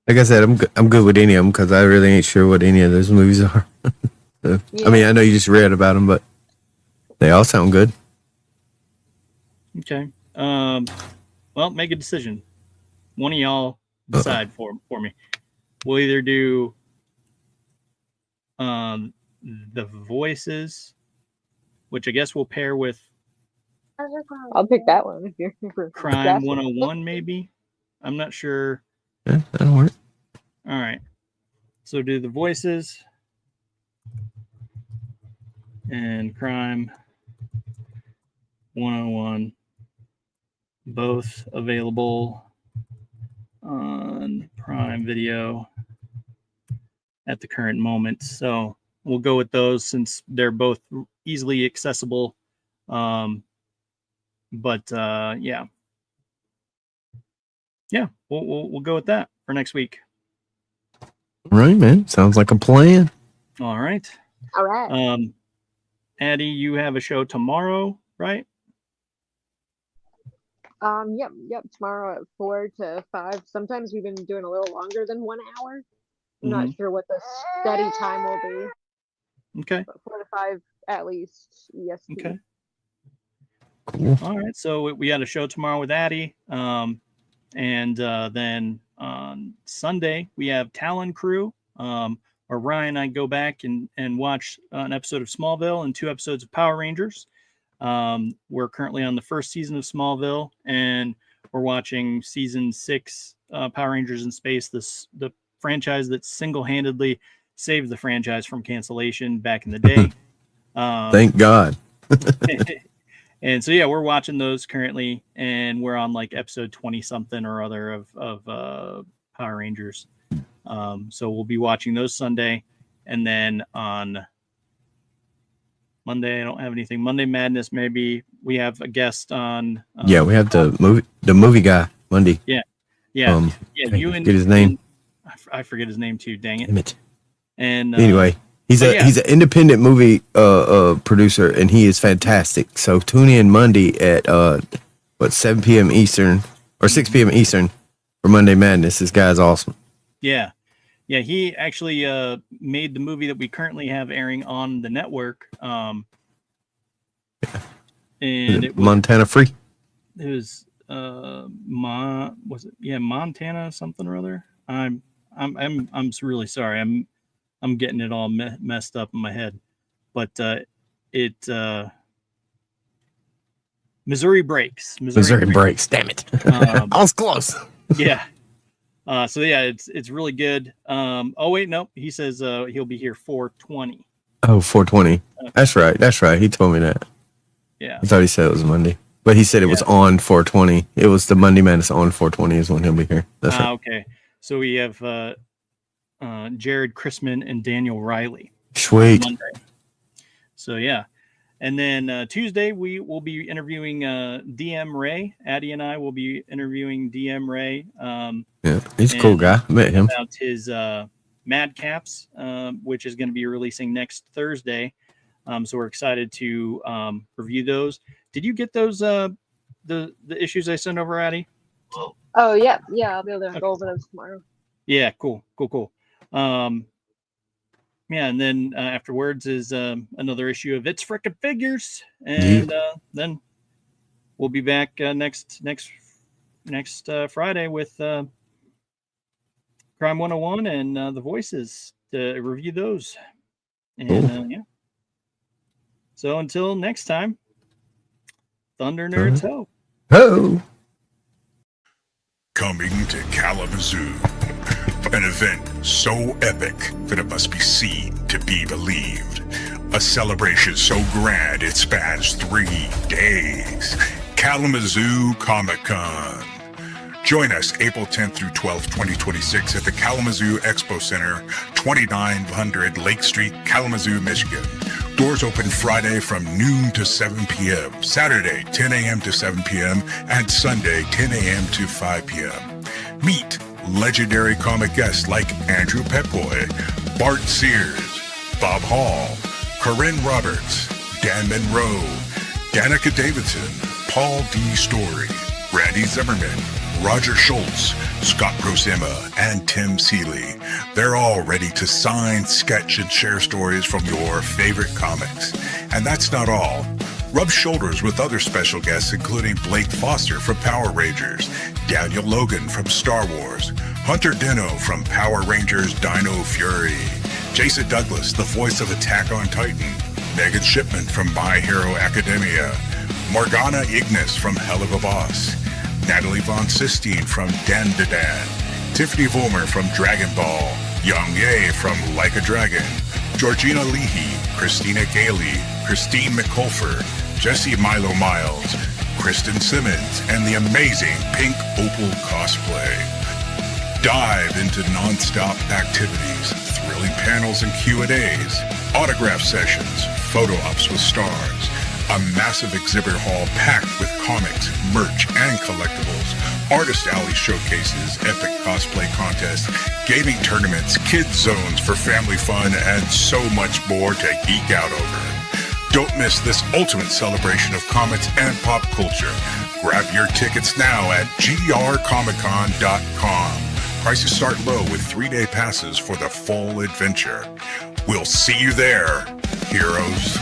Like I said, I'm good with any of them because I really ain't sure what any of those movies are. So, Yeah. I mean, I know you just read about them, but they all sound good. Okay. Well, make a decision. One of y'all decide for me. We'll either do The Voices, which I guess we'll pair with I'll pick that one if you're Crime 101, maybe. I'm not sure. Yeah, that'll work. All right. So do The Voices and Crime 101, both available on Prime Video at the current moment. So we'll go with those since they're both easily accessible. Yeah, we'll go with that for next week. All right, man. Sounds like a plan. All right. All right. Addie, you have a show tomorrow, right? Yep. Tomorrow at 4 to 5. Sometimes we've been doing a little longer than 1 hour. I'm not sure what the steady time will be. Okay. But 4 to 5 at least. EST. Okay. Cool. All right. So we had a show tomorrow with Addie. And then on Sunday, we have Talon Crew, where Ryan and I go back and watch an episode of Smallville and 2 episodes of Power Rangers. We're currently on the first season of Smallville, and we're watching season 6, Power Rangers in Space, the franchise that single-handedly saved the franchise from cancellation back in the day. Thank God. And so, yeah, we're watching those currently, and we're on like episode 20 something or other of Power Rangers. So we'll be watching those Sunday. And then on Monday, I don't have anything. Monday Madness, maybe we have a guest on. Yeah, we have the movie guy Monday. Yeah. You and get his name. I forget his name too. Dang it. Damn it. And anyway, he's an independent movie producer, and he is fantastic. So tune in Monday at 7 p.m. Eastern or 6 p.m. Eastern for Monday Madness. This guy's awesome. Yeah. He actually made the movie that we currently have airing on the network. And it was Montana Free. It was Montana something or other. I'm really sorry. I'm getting it all messed up in my head, but Missouri Breaks. Missouri Breaks. Damn it! I was close. Yeah. So yeah, it's really good. Oh wait, no, he says he'll be here 4:20. Oh, 4:20. Okay. That's right. He told me that. Yeah. I thought he said it was Monday, but he said it was on 4:20. It was the Monday Madness on 4:20 is when he'll be here. That's right. Okay. So we have Jared Chrisman and Daniel Riley. Sweet. Monday. So yeah. And then Tuesday we will be interviewing DM Ray. Addie and I will be interviewing DM Ray. Yeah, he's a cool guy. I met him. About his Madcaps, which is going to be releasing next Thursday. So we're excited to review those. Did you get those the issues I sent over, Addie? Oh yeah, I'll be able to go over those tomorrow. Yeah, cool. Yeah, and then afterwards is another issue of It's Frickin' Figures, and then we'll be back next Friday with Crime 101 and The Voices to review those. And yeah. So until next time, Thunder Nerds Ho. Ho! coming to Kalamazoo. An event so epic that it must be seen to be believed. A celebration so grand it spans 3 days. Kalamazoo Comic-Con. Join us April 10th through 12th, 2026 at the Kalamazoo Expo Center, 2900 Lake Street, Kalamazoo, Michigan. Doors open Friday from noon to 7 p.m., Saturday 10 a.m. to 7 p.m., and Sunday 10 a.m. to 5 p.m. Meet legendary comic guests like Andrew Petboy, Bart Sears, Bob Hall, Corinne Roberts, Dan Monroe, Danica Davidson, Paul D. Story, Randy Zimmerman, Roger Schultz, Scott Grosema, and Tim Seeley. They're all ready to sign, sketch, and share stories from your favorite comics. And that's not all. Rub shoulders with other special guests, including Blake Foster from Power Rangers, Daniel Logan from Star Wars, Hunter Dino from Power Rangers Dino Fury, Jason Douglas, the voice of Attack on Titan, Megan Shipman from My Hero Academia, Morgana Ignis from Hell of a Boss, Natalie Von Sistine from Dan to Dan, Tiffany Vollmer from Dragon Ball, Young Ye from Like a Dragon, Georgina Leahy, Christina Gailey, Christine McCulfer, Jesse Milo Miles, Kristen Simmons, and the amazing Pink Opal cosplay. Dive into non-stop activities, thrilling panels and Q&As, autograph sessions, photo ops with stars, a massive exhibit hall packed with comics, merch, and collectibles, artist alley showcases, epic cosplay contests, gaming tournaments, kids zones for family fun, and so much more to geek out over. Don't miss this ultimate celebration of comics and pop culture. Grab your tickets now at grcomiccon.com. Prices start low with 3-day passes for the full adventure. We'll see you there, heroes.